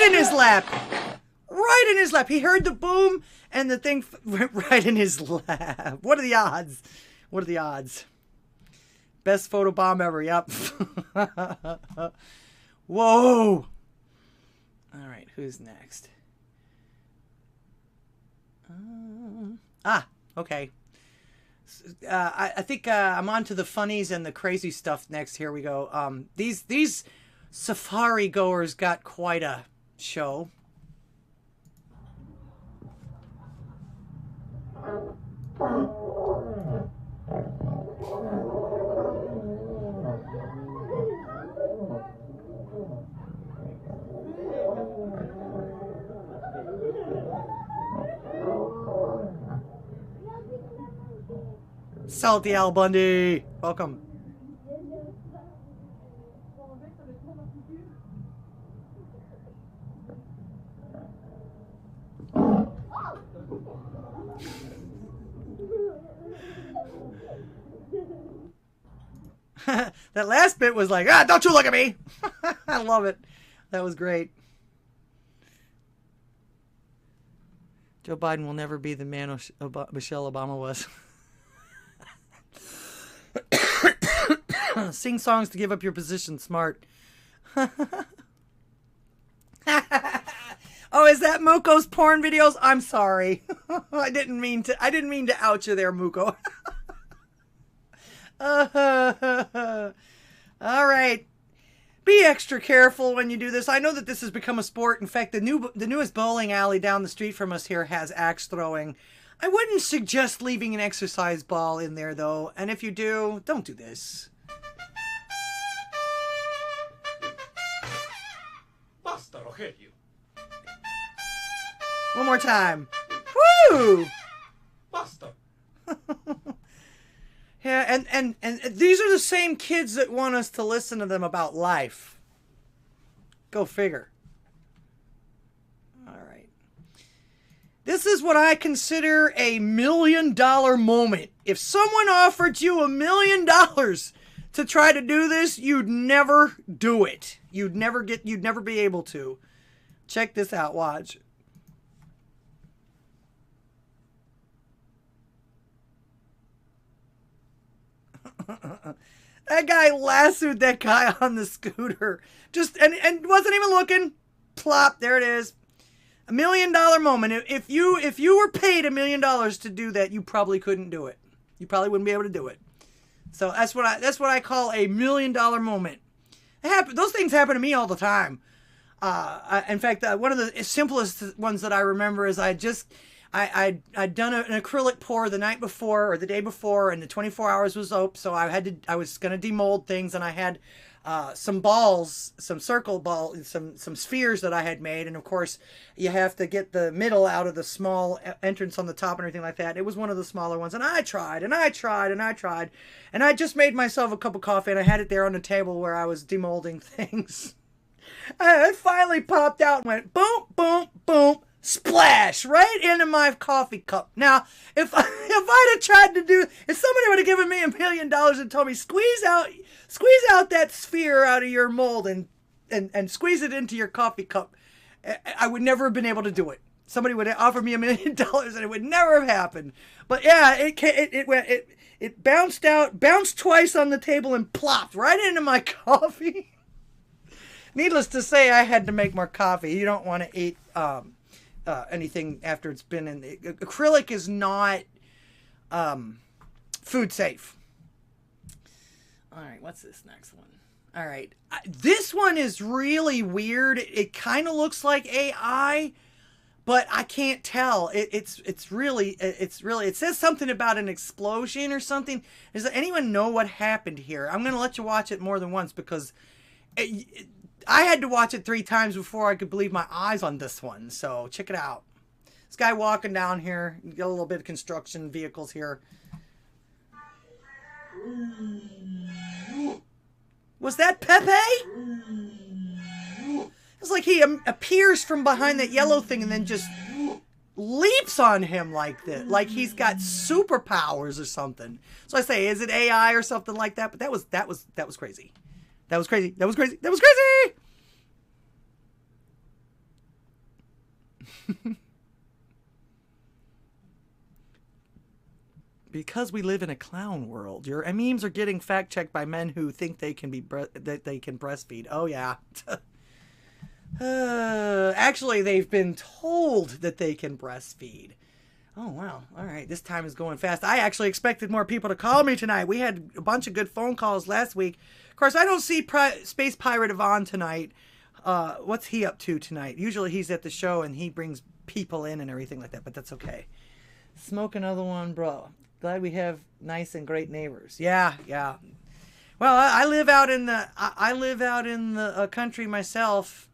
in his lap. Right in his lap. He heard the boom and the thing went right in his lap. What are the odds? What are the odds? Best photo bomb ever. Yep. Whoa. All right. Who's next? Okay. I think I'm on to the funnies and the crazy stuff next. Here we go. These safari goers got quite a show. Salty Al Bundy, welcome. That last bit was like, don't you look at me. I love it. That was great. Joe Biden will never be the man Michelle Obama was. Sing songs to give up your position. Smart. Oh, is that Muko's porn videos? I'm sorry. I didn't mean to out you there, Muko. All right. Be extra careful when you do this. I know that this has become a sport. In fact, the newest bowling alley down the street from us here has axe throwing. I wouldn't suggest leaving an exercise ball in there, though. And if you do, don't do this. Basta, Rogelio. One more time. Woo! Basta. Yeah, and these are the same kids that want us to listen to them about life. Go figure. All right. This is what I consider a $1 million moment. If someone offered you $1 million to try to do this, you'd never do it. You'd never be able to. Check this out. Watch. That guy lassoed that guy on the scooter. Just and wasn't even looking. Plop, there it is. $1 million moment. If you were paid $1 million to do that, you probably couldn't do it. You probably wouldn't be able to do it. So that's what I call a $1 million moment. Those things happen to me all the time. In fact, one of the simplest ones that I remember is I'd done an acrylic pour the night before or the day before, and the 24 hours was up. So I was gonna demold things, and I had some balls, some circle balls, some spheres that I had made, and of course you have to get the middle out of the small entrance on the top and everything like that. It was one of the smaller ones, and I tried, and I just made myself a cup of coffee, and I had it there on the table where I was demolding things. And it finally popped out and went boom, boom, boom. Splash right into my coffee cup. Now, if I'd have tried to if somebody would have given me $1 million and told me squeeze out that sphere out of your mold and squeeze it into your coffee cup, I would never have been able to do it. Somebody would have offered me $1 million and it would never have happened. But yeah, it bounced twice on the table and plopped right into my coffee. Needless to say, I had to make more coffee. You don't want to eat anything after it's been in the acrylic is not food safe. All right, what's this next one? All right, this one is really weird. It kind of looks like AI, but I can't tell. It says something about an explosion or something. Does anyone know what happened here? I'm gonna let you watch it more than once because I had to watch it 3 times before I could believe my eyes on this one. So check it out. This guy walking down here. You get a little bit of construction vehicles here. Was that Pepe? It's like he appears from behind that yellow thing and then just leaps on him like this, like he's got superpowers or something. So I say, is it AI or something like that? But that was crazy. That was crazy. That was crazy. That was crazy. Because we live in a clown world, your memes are getting fact checked by men who think they can breastfeed. Oh yeah. Actually, they've been told that they can breastfeed. Oh, wow. All right. This time is going fast. I actually expected more people to call me tonight. We had a bunch of good phone calls last week. Of course, I don't see Space Pirate Yvonne tonight. What's he up to tonight? Usually he's at the show and he brings people in and everything like that, but that's okay. Smoke another one, bro. Glad we have nice and great neighbors. Yeah, yeah. Well, I live out in the country myself.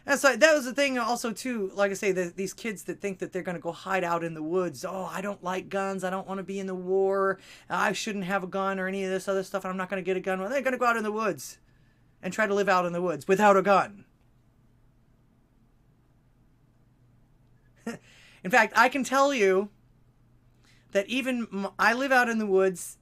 And so that was the thing also too, like I say, these kids that think that they're going to go hide out in the woods. Oh, I don't like guns. I don't want to be in the war. I shouldn't have a gun or any of this other stuff. And I'm not going to get a gun. Well, they're going to go out in the woods and try to live out in the woods without a gun. In fact, I can tell you that even I live out in the woods.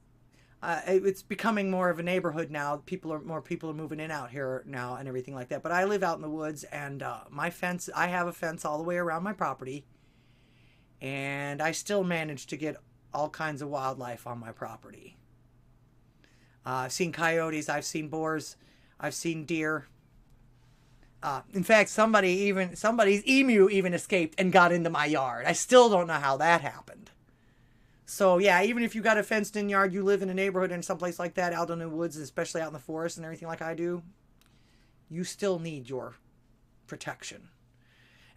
It's becoming more of a neighborhood now. More people are moving in out here now and everything like that. But I live out in the woods, and my fence, I have a fence all the way around my property, and I still manage to get all kinds of wildlife on my property. I've seen coyotes, I've seen boars, I've seen deer. In fact, somebody's emu even escaped and got into my yard. I still don't know how that happened. So, yeah, even if you got a fenced-in yard, you live in a neighborhood and someplace like that, out in the woods, especially out in the forest and everything like I do, you still need your protection.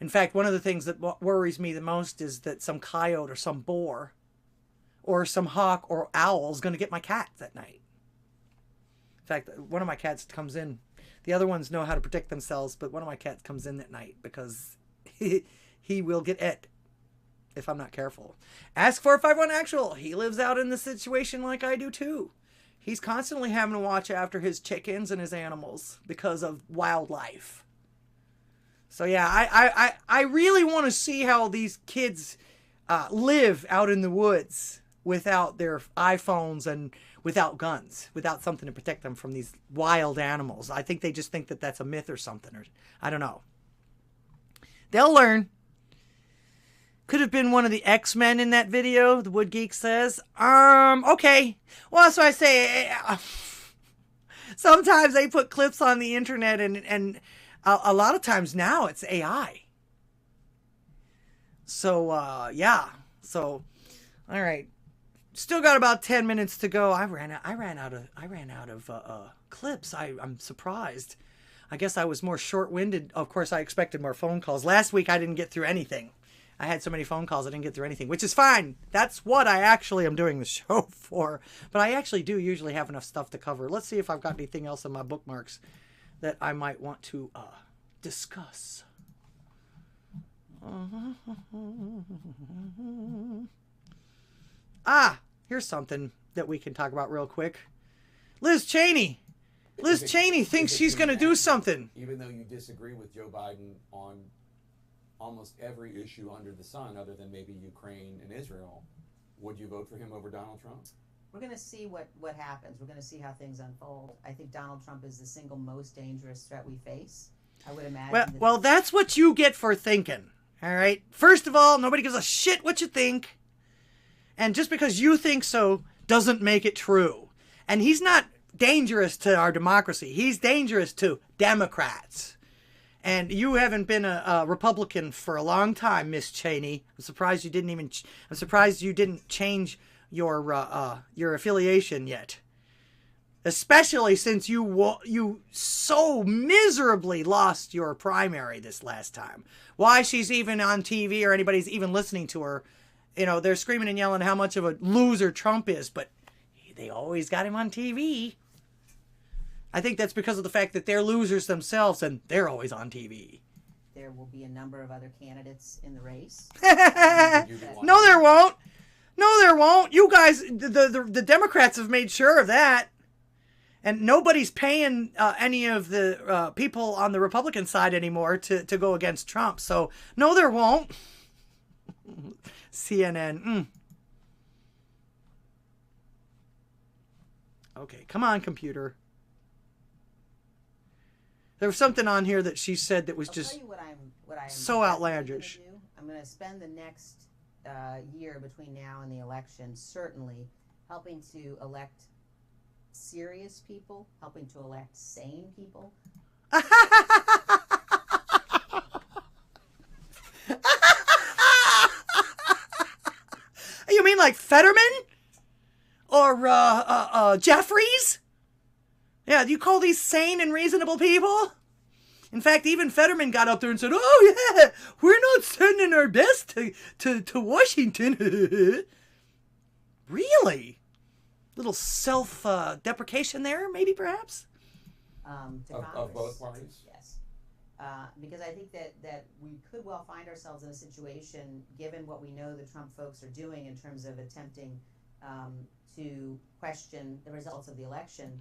In fact, one of the things that worries me the most is that some coyote or some boar or some hawk or owl is going to get my cats at night. In fact, one of my cats comes in. The other ones know how to protect themselves, but one of my cats comes in at night because he will get it. If I'm not careful. Ask 451 Actual. He lives out in the situation like I do too. He's constantly having to watch after his chickens and his animals because of wildlife. So yeah, I really want to see how these kids live out in the woods without their iPhones and without guns, without something to protect them from these wild animals. I think they just think that that's a myth or something, or I don't know. They'll learn. Could have been one of the X-Men in that video, the Wood Geek says. Okay. Well, that's what I say. Sometimes they put clips on the internet, and a lot of times now it's AI. So, yeah. So, all right. Still got about 10 minutes to go. I ran out of clips. I'm surprised. I guess I was more short-winded. Of course, I expected more phone calls. Last week, I didn't get through anything. I had so many phone calls, I didn't get through anything, which is fine. That's what I actually am doing the show for. But I actually do usually have enough stuff to cover. Let's see if I've got anything else in my bookmarks that I might want to discuss. Here's something that we can talk about real quick. Liz Cheney. Liz Cheney thinks she's going to do something. Even though you disagree with Joe Biden on almost every issue under the sun, other than maybe Ukraine and Israel, would you vote for him over Donald Trump? We're going to see what happens. We're going to see how things unfold. I think Donald Trump is the single most dangerous threat we face. I would imagine. Well, that's what you get for thinking. All right. First of all, nobody gives a shit what you think. And just because you think so doesn't make it true. And he's not dangerous to our democracy. He's dangerous to Democrats. And you haven't been a Republican for a long time, Miss Cheney. I'm surprised you didn't change your affiliation yet. Especially since you so miserably lost your primary this last time. Why she's even on TV or anybody's even listening to her, you know, they're screaming and yelling how much of a loser Trump is, but they always got him on TV. I think that's because of the fact that they're losers themselves and they're always on TV. There will be a number of other candidates in the race. No, there won't. No, there won't. You guys, the Democrats have made sure of that. And nobody's paying any of the people on the Republican side anymore to go against Trump. So, no, there won't. CNN. Okay, come on, computer. There was something on here that she said that was I'll just tell you what I'm so outlandish. I'm going to spend the next year between now and the election certainly helping to elect serious people, helping to elect sane people. You mean like Fetterman? Or Jeffries? Yeah, do you call these sane and reasonable people? In fact, even Fetterman got up there and said, "Oh yeah, we're not sending our best to Washington." Really? Little self-deprecation there, maybe, perhaps? Of both parties? Yes. Because I think that we could well find ourselves in a situation, given what we know the Trump folks are doing in terms of attempting to question the results of the election.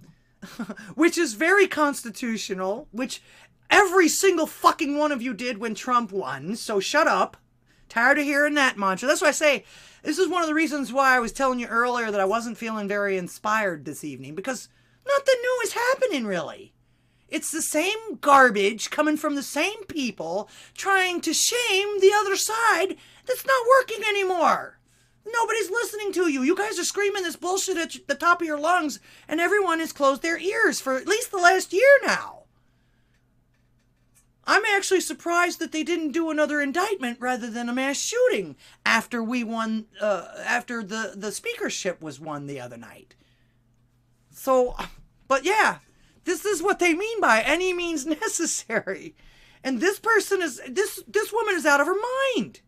Which is very constitutional, which every single fucking one of you did when Trump won, so shut up. Tired of hearing that mantra. That's why I say, this is one of the reasons why I was telling you earlier that I wasn't feeling very inspired this evening, because nothing new is happening, really. It's the same garbage coming from the same people trying to shame the other side that's not working anymore. Nobody's listening to you. You guys are screaming this bullshit at the top of your lungs, and everyone has closed their ears for at least the last year now. I'm actually surprised that they didn't do another indictment rather than a mass shooting after we won, after the speakership was won the other night. So, but yeah, this is what they mean by any means necessary. And this person is, this woman is out of her mind.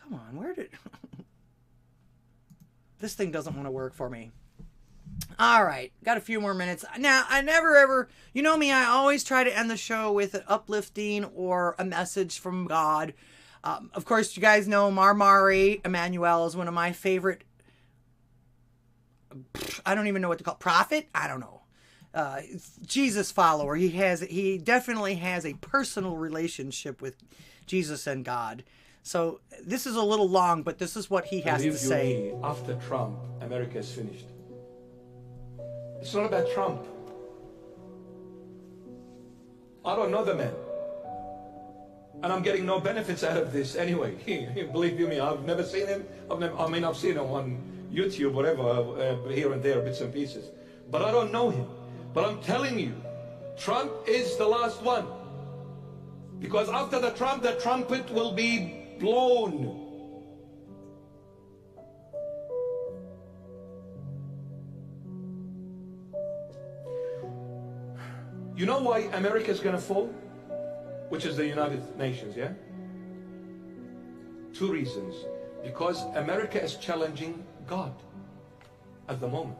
Come on, where did... This thing doesn't want to work for me. All right, got a few more minutes. Now, I never ever... You know me, I always try to end the show with an uplifting or a message from God. Of course, you guys know Marmari Emmanuel is one of my favorite... I don't even know what to call it. Prophet? I don't know. Jesus follower. He definitely has a personal relationship with Jesus and God. So this is a little long, but this is what he has to say. After Trump, America is finished. It's not about Trump. I don't know the man. And I'm getting no benefits out of this anyway. Believe you me, I've never seen him. I've seen him on YouTube, whatever, here and there, bits and pieces. But I don't know him. But I'm telling you, Trump is the last one. Because after the trumpet will be blown. You know why America is going to fall? Which is the United Nations, yeah? 2 reasons. Because America is challenging God at the moment.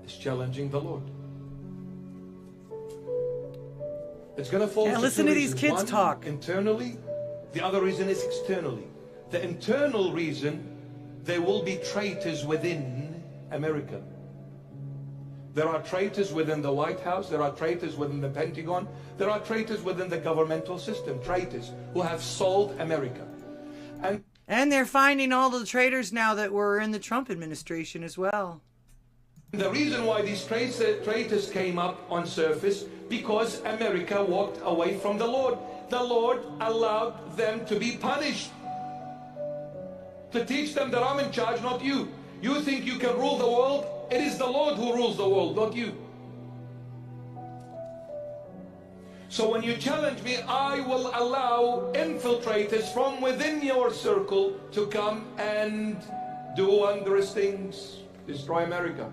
It's challenging the Lord. It's going to fall. Yeah, listen to these kids One, talk. Internally. The other reason is externally. The internal reason, there will be traitors within America. There are traitors within the White House. There are traitors within the Pentagon. There are traitors within the governmental system. Traitors who have sold America. And they're finding all the traitors now that were in the Trump administration as well. The reason why these traitors came up on surface, because America walked away from the Lord. The Lord allowed them to be punished. To teach them that I'm in charge, not you. You think you can rule the world? It is the Lord who rules the world, not you. So when you challenge me, I will allow infiltrators from within your circle to come and do wondrous things. Destroy America.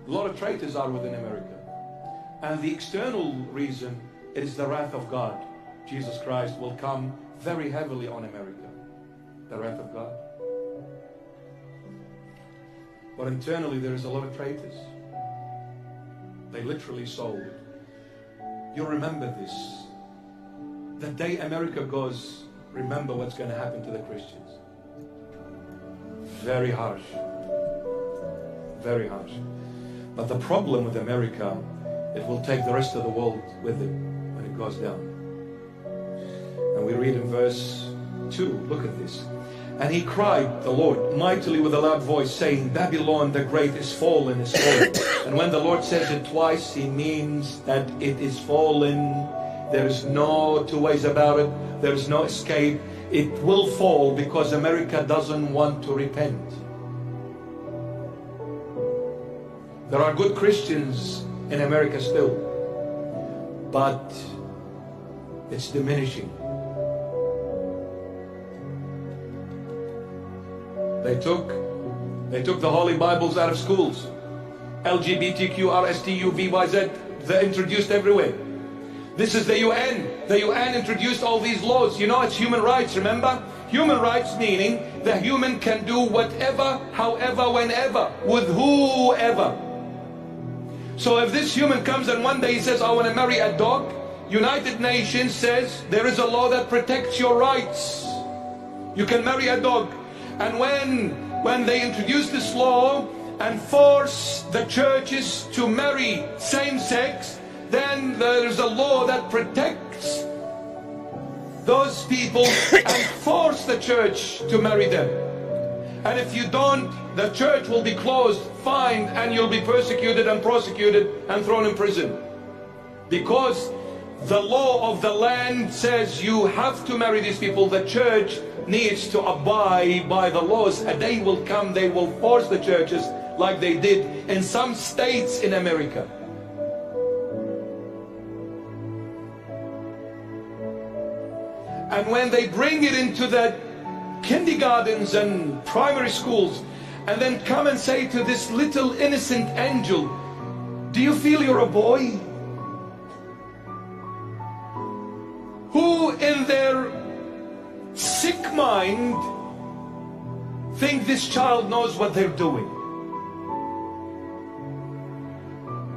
A lot of traitors are within America. And the external reason is the wrath of God. Jesus Christ will come very heavily on America. The wrath of God. But internally there is a lot of traitors. They literally sold. You remember this. The day America goes, remember what's going to happen to the Christians. Very harsh. Very harsh. But the problem with America, it will take the rest of the world with it when it goes down. And we read in verse 2, look at this. And he cried, the Lord, mightily with a loud voice, saying, Babylon the great is fallen, is fallen. And when the Lord says it twice, he means that it is fallen. There is no two ways about it. There is no escape. It will fall because America doesn't want to repent. There are good Christians in America still, but it's diminishing. They took the Holy Bibles out of schools. LGBTQRSTUVYZ, they're introduced everywhere. This is the UN. The UN introduced all these laws. You know, it's human rights, remember? Human rights meaning the human can do whatever, however, whenever, with whoever. So if this human comes and one day he says, I want to marry a dog, United Nations says there is a law that protects your rights. You can marry a dog. And when they introduce this law and force the churches to marry same-sex, then there's a law that protects those people and force the church to marry them. And if you don't, the church will be closed, fined, and you'll be persecuted and prosecuted and thrown in prison. Because the law of the land says you have to marry these people. The church needs to abide by the laws. A day will come, they will force the churches like they did in some states in America. And when they bring it into the kindergartens and primary schools, and then come and say to this little innocent angel, do you feel you're a boy? Who in their sick mind think this child knows what they're doing?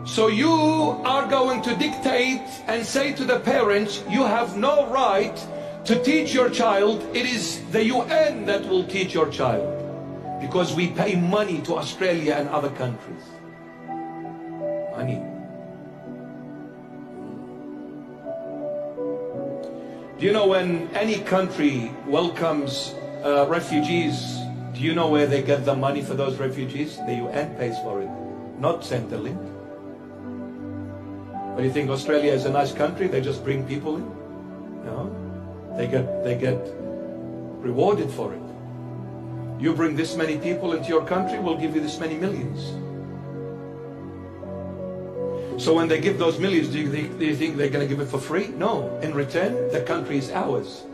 So you are going to dictate and say to the parents, you have no right to teach your child. It is the UN that will teach your child, because we pay money to Australia and other countries. Money. Do you know when any country welcomes refugees, do you know where they get the money for those refugees? The UN pays for it, not Centrelink. But you think Australia is a nice country, they just bring people in? No. They get rewarded for it. You bring this many people into your country, we'll give you this many millions. So when they give those millions, do you think they're going to give it for free? No. In return, the country is ours.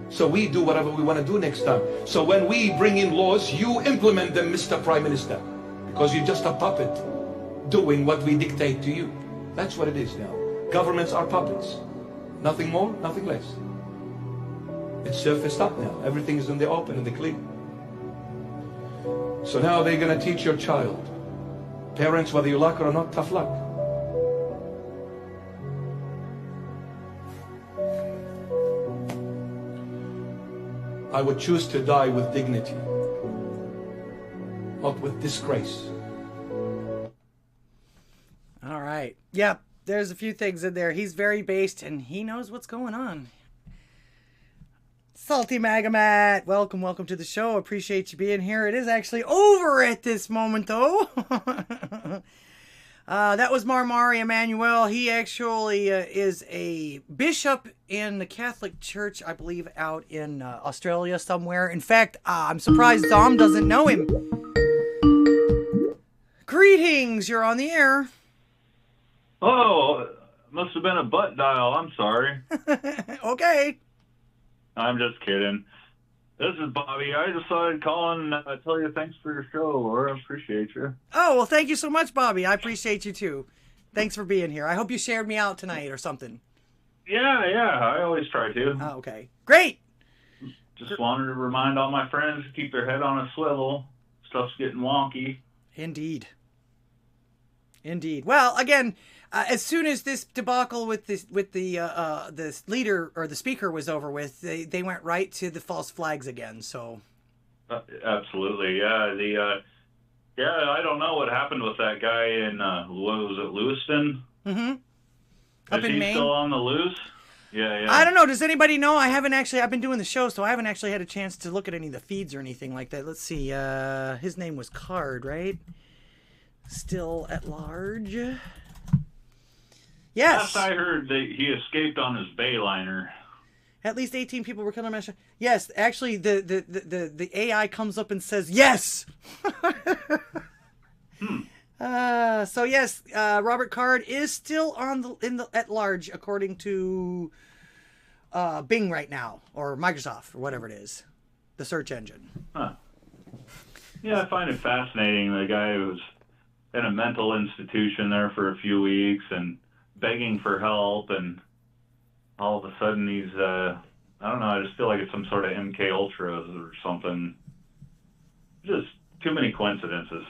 So we do whatever we want to do next time. So when we bring in laws, you implement them, Mr. Prime Minister, because you're just a puppet doing what we dictate to you. That's what it is now. Governments are puppets. Nothing more, nothing less. It's surfaced up now. Everything is in the open, in the clear. So now they're going to teach your child. Parents, whether you like it or not, tough luck. I would choose to die with dignity, not with disgrace. All right. Yep. There's a few things in there. He's very based and he knows what's going on. Salty Magamat, welcome to the show. Appreciate you being here. It is actually over at this moment, though. That was Marmari Emmanuel. He actually is a bishop in the Catholic Church, I believe, out in Australia somewhere. In fact, I'm surprised Dom doesn't know him. Greetings, you're on the air. Oh, must have been a butt dial. I'm sorry. Okay. I'm just kidding. This is Bobby. I just thought I'd call and tell you thanks for your show, Laura. I appreciate you. Oh, well, thank you so much, Bobby. I appreciate you, too. Thanks for being here. I hope you shared me out tonight or something. Yeah, I always try to. Oh, okay. Great. Just wanted to remind all my friends to keep their head on a swivel. Stuff's getting wonky. Indeed. Well, again, as soon as this debacle with the leader or the speaker was over with, they went right to the false flags again. So, absolutely, yeah. Yeah, I don't know what happened with that guy in, what was it, Lewiston? Mm-hmm. Up Is in he Maine? still on the loose? Yeah. I don't know. Does anybody know? I've been doing the show, so I haven't actually had a chance to look at any of the feeds or anything like that. Let's see. His name was Card, right? Still at large. Yes. Last I heard, he escaped on his Bayliner. At least 18 people were killed. Yes, actually, the AI comes up and says yes. So yes, Robert Card is still at large, according to Bing right now, or Microsoft, or whatever it is, the search engine. Huh. Yeah, I find it fascinating. The guy was in a mental institution there for a few weeks and begging for help, and all of a sudden he's I don't know, I just feel like it's some sort of MK Ultra or something. Just too many coincidences.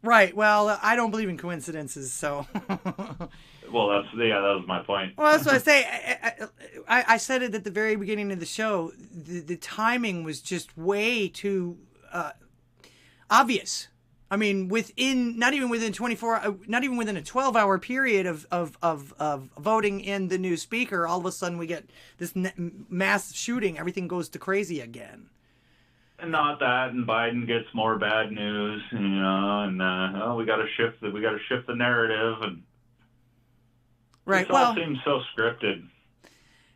Right. Well, I don't believe in coincidences, so. Well, that was my point. Well, that's what I say. I said it at the very beginning of the show. The timing was just way too obvious. I mean, not even within a 12-hour period of voting in the new speaker, all of a sudden we get this mass shooting. Everything goes to crazy again. And not that, and Biden gets more bad news, and we got to shift the narrative, and right. It all seems so scripted.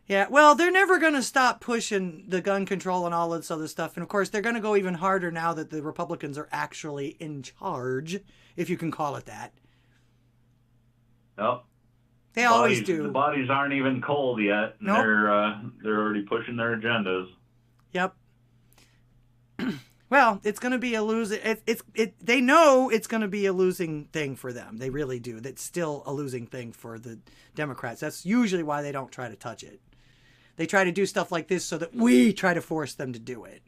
Yeah, well, they're never going to stop pushing the gun control and all this other stuff. And, of course, they're going to go even harder now that the Republicans are actually in charge, if you can call it that. Nope. They always do. The bodies aren't even cold yet. And nope. They're already pushing their agendas. Yep. Well, it's going to be a losing. They know it's going to be a losing thing for them. They really do. That's still a losing thing for the Democrats. That's usually why they don't try to touch it. They try to do stuff like this so that we try to force them to do it.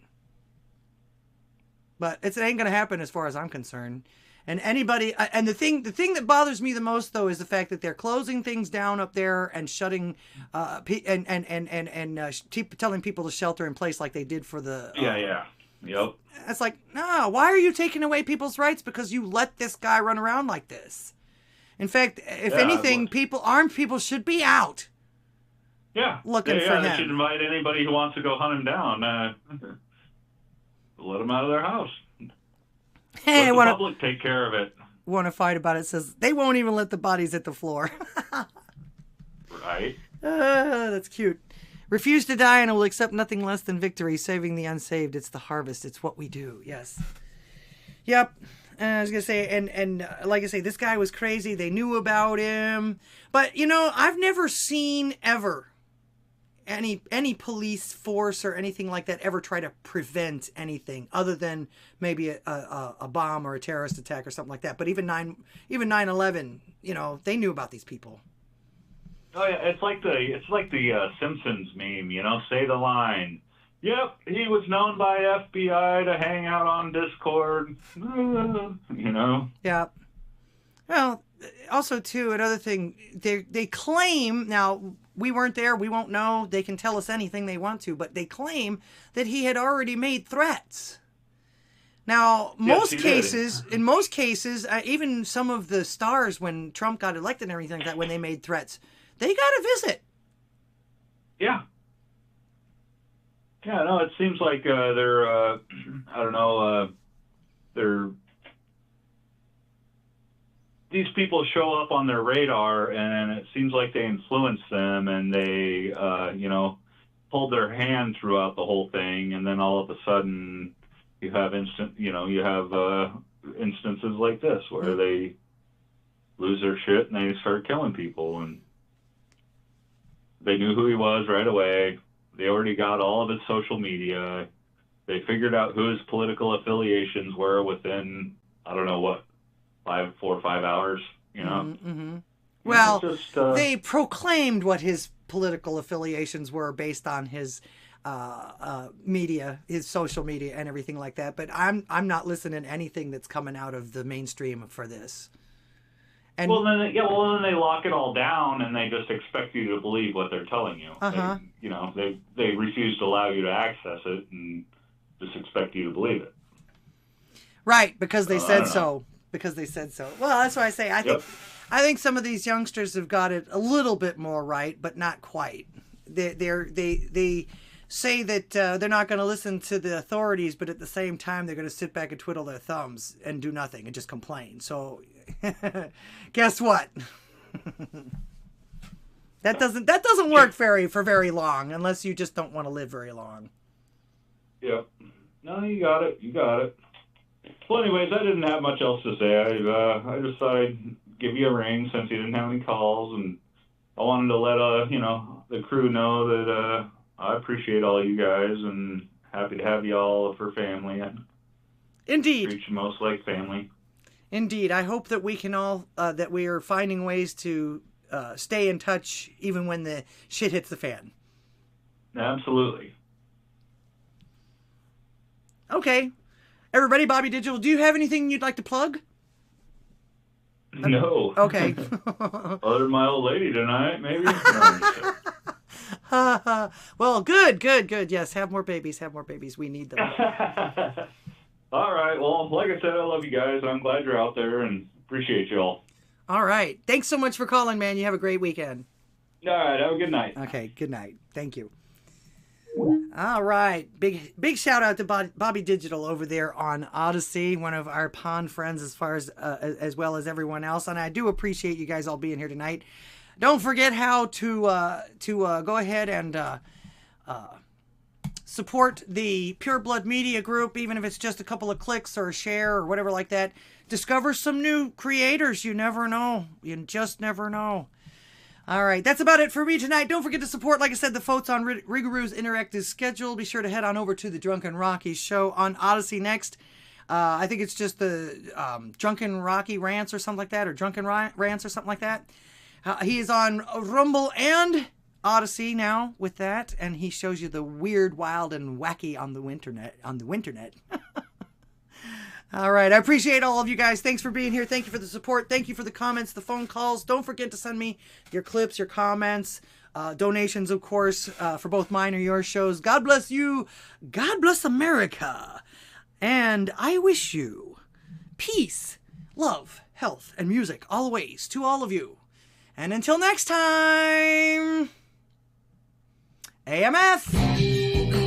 But it ain't going to happen as far as I'm concerned. And anybody, and the thing that bothers me the most though is the fact that they're closing things down up there and shutting, telling people to shelter in place like they did for the. Yep. It's like, no, why are you taking away people's rights because you let this guy run around like this? In fact, if anything, armed people should be out. Yeah. Looking for him. They should invite anybody who wants to go hunt him down. Let them out of their house. Hey, let the public take care of it. Want to fight about it? Says they won't even let the bodies hit the floor. Right. That's cute. Refuse to die and will accept nothing less than victory, saving the unsaved. It's the harvest. It's what we do. Yes. Yep. I was going to say, and like I say, this guy was crazy. They knew about him. But, I've never seen ever any police force or anything like that ever try to prevent anything other than maybe a bomb or a terrorist attack or something like that. But even 9/11, they knew about these people. Oh yeah, it's like the Simpsons meme, say the line. Yep, he was known by FBI to hang out on Discord, Yeah. Well, also too, another thing, they claim, now we weren't there, we won't know, they can tell us anything they want to, but they claim that he had already made threats. Now, in most cases, even some of the stars when Trump got elected and everything like that, when they made threats, they got a visit. Yeah. Yeah, no, it seems like they're, I don't know, these people show up on their radar and it seems like they influence them and they, hold their hand throughout the whole thing. And then all of a sudden you have instances like this where they lose their shit and they start killing people. And they knew who he was right away. They already got all of his social media. They figured out who his political affiliations were within, I don't know what, 4 or 5 hours, Mm-hmm. Well, they proclaimed what his political affiliations were based on his media, his social media and everything like that. But I'm not listening to anything that's coming out of the mainstream for this. And then they lock it all down and they just expect you to believe what they're telling you. Uh-huh. They refuse to allow you to access it and just expect you to believe it. Right, because they said so. Because they said so. Well, that's why I say I think some of these youngsters have got it a little bit more right, but not quite. They say that they're not going to listen to the authorities, but at the same time they're going to sit back and twiddle their thumbs and do nothing and just complain. So, guess what? That doesn't work for very long, unless you just don't want to live very long. Yep. No, you got it. You got it. Well, anyways, I didn't have much else to say. I just thought I'd give you a ring since you didn't have any calls, and I wanted to let the crew know that I appreciate all you guys and happy to have you all for family. Indeed. Treat you most like family. Indeed. I hope that we can all that we are finding ways to stay in touch even when the shit hits the fan. Absolutely. Okay. Everybody, Bobby Digital, do you have anything you'd like to plug? No. Okay. Other than my old lady tonight, maybe? No, well, good. Yes, have more babies. We need them. All right. Well, like I said, I love you guys. I'm glad you're out there and appreciate you all. All right. Thanks so much for calling, man. You have a great weekend. All right. Have a good night. Okay. Good night. Thank you. All right. Big shout out to Bobby Digital over there on Odysee, one of our pond friends as well as everyone else. And I do appreciate you guys all being here tonight. Don't forget how to go ahead and support the Pure Blood Media Group, even if it's just a couple of clicks or a share or whatever like that. Discover some new creators. You never know. You just never know. All right, that's about it for me tonight. Don't forget to support, like I said, the folks on Rigaru's interactive schedule. Be sure to head on over to the Drunken Rocky show on Odysee next. I think it's just the Drunken Rocky Rants or something like that, or Drunken Rants or something like that. He is on Rumble and Odysee now with that, and he shows you the weird, wild, and wacky on the winternet. All right. I appreciate all of you guys. Thanks for being here. Thank you for the support. Thank you for the comments, the phone calls. Don't forget to send me your clips, your comments, donations, of course, for both mine or your shows. God bless you. God bless America. And I wish you peace, love, health, and music always to all of you. And until next time, AMF.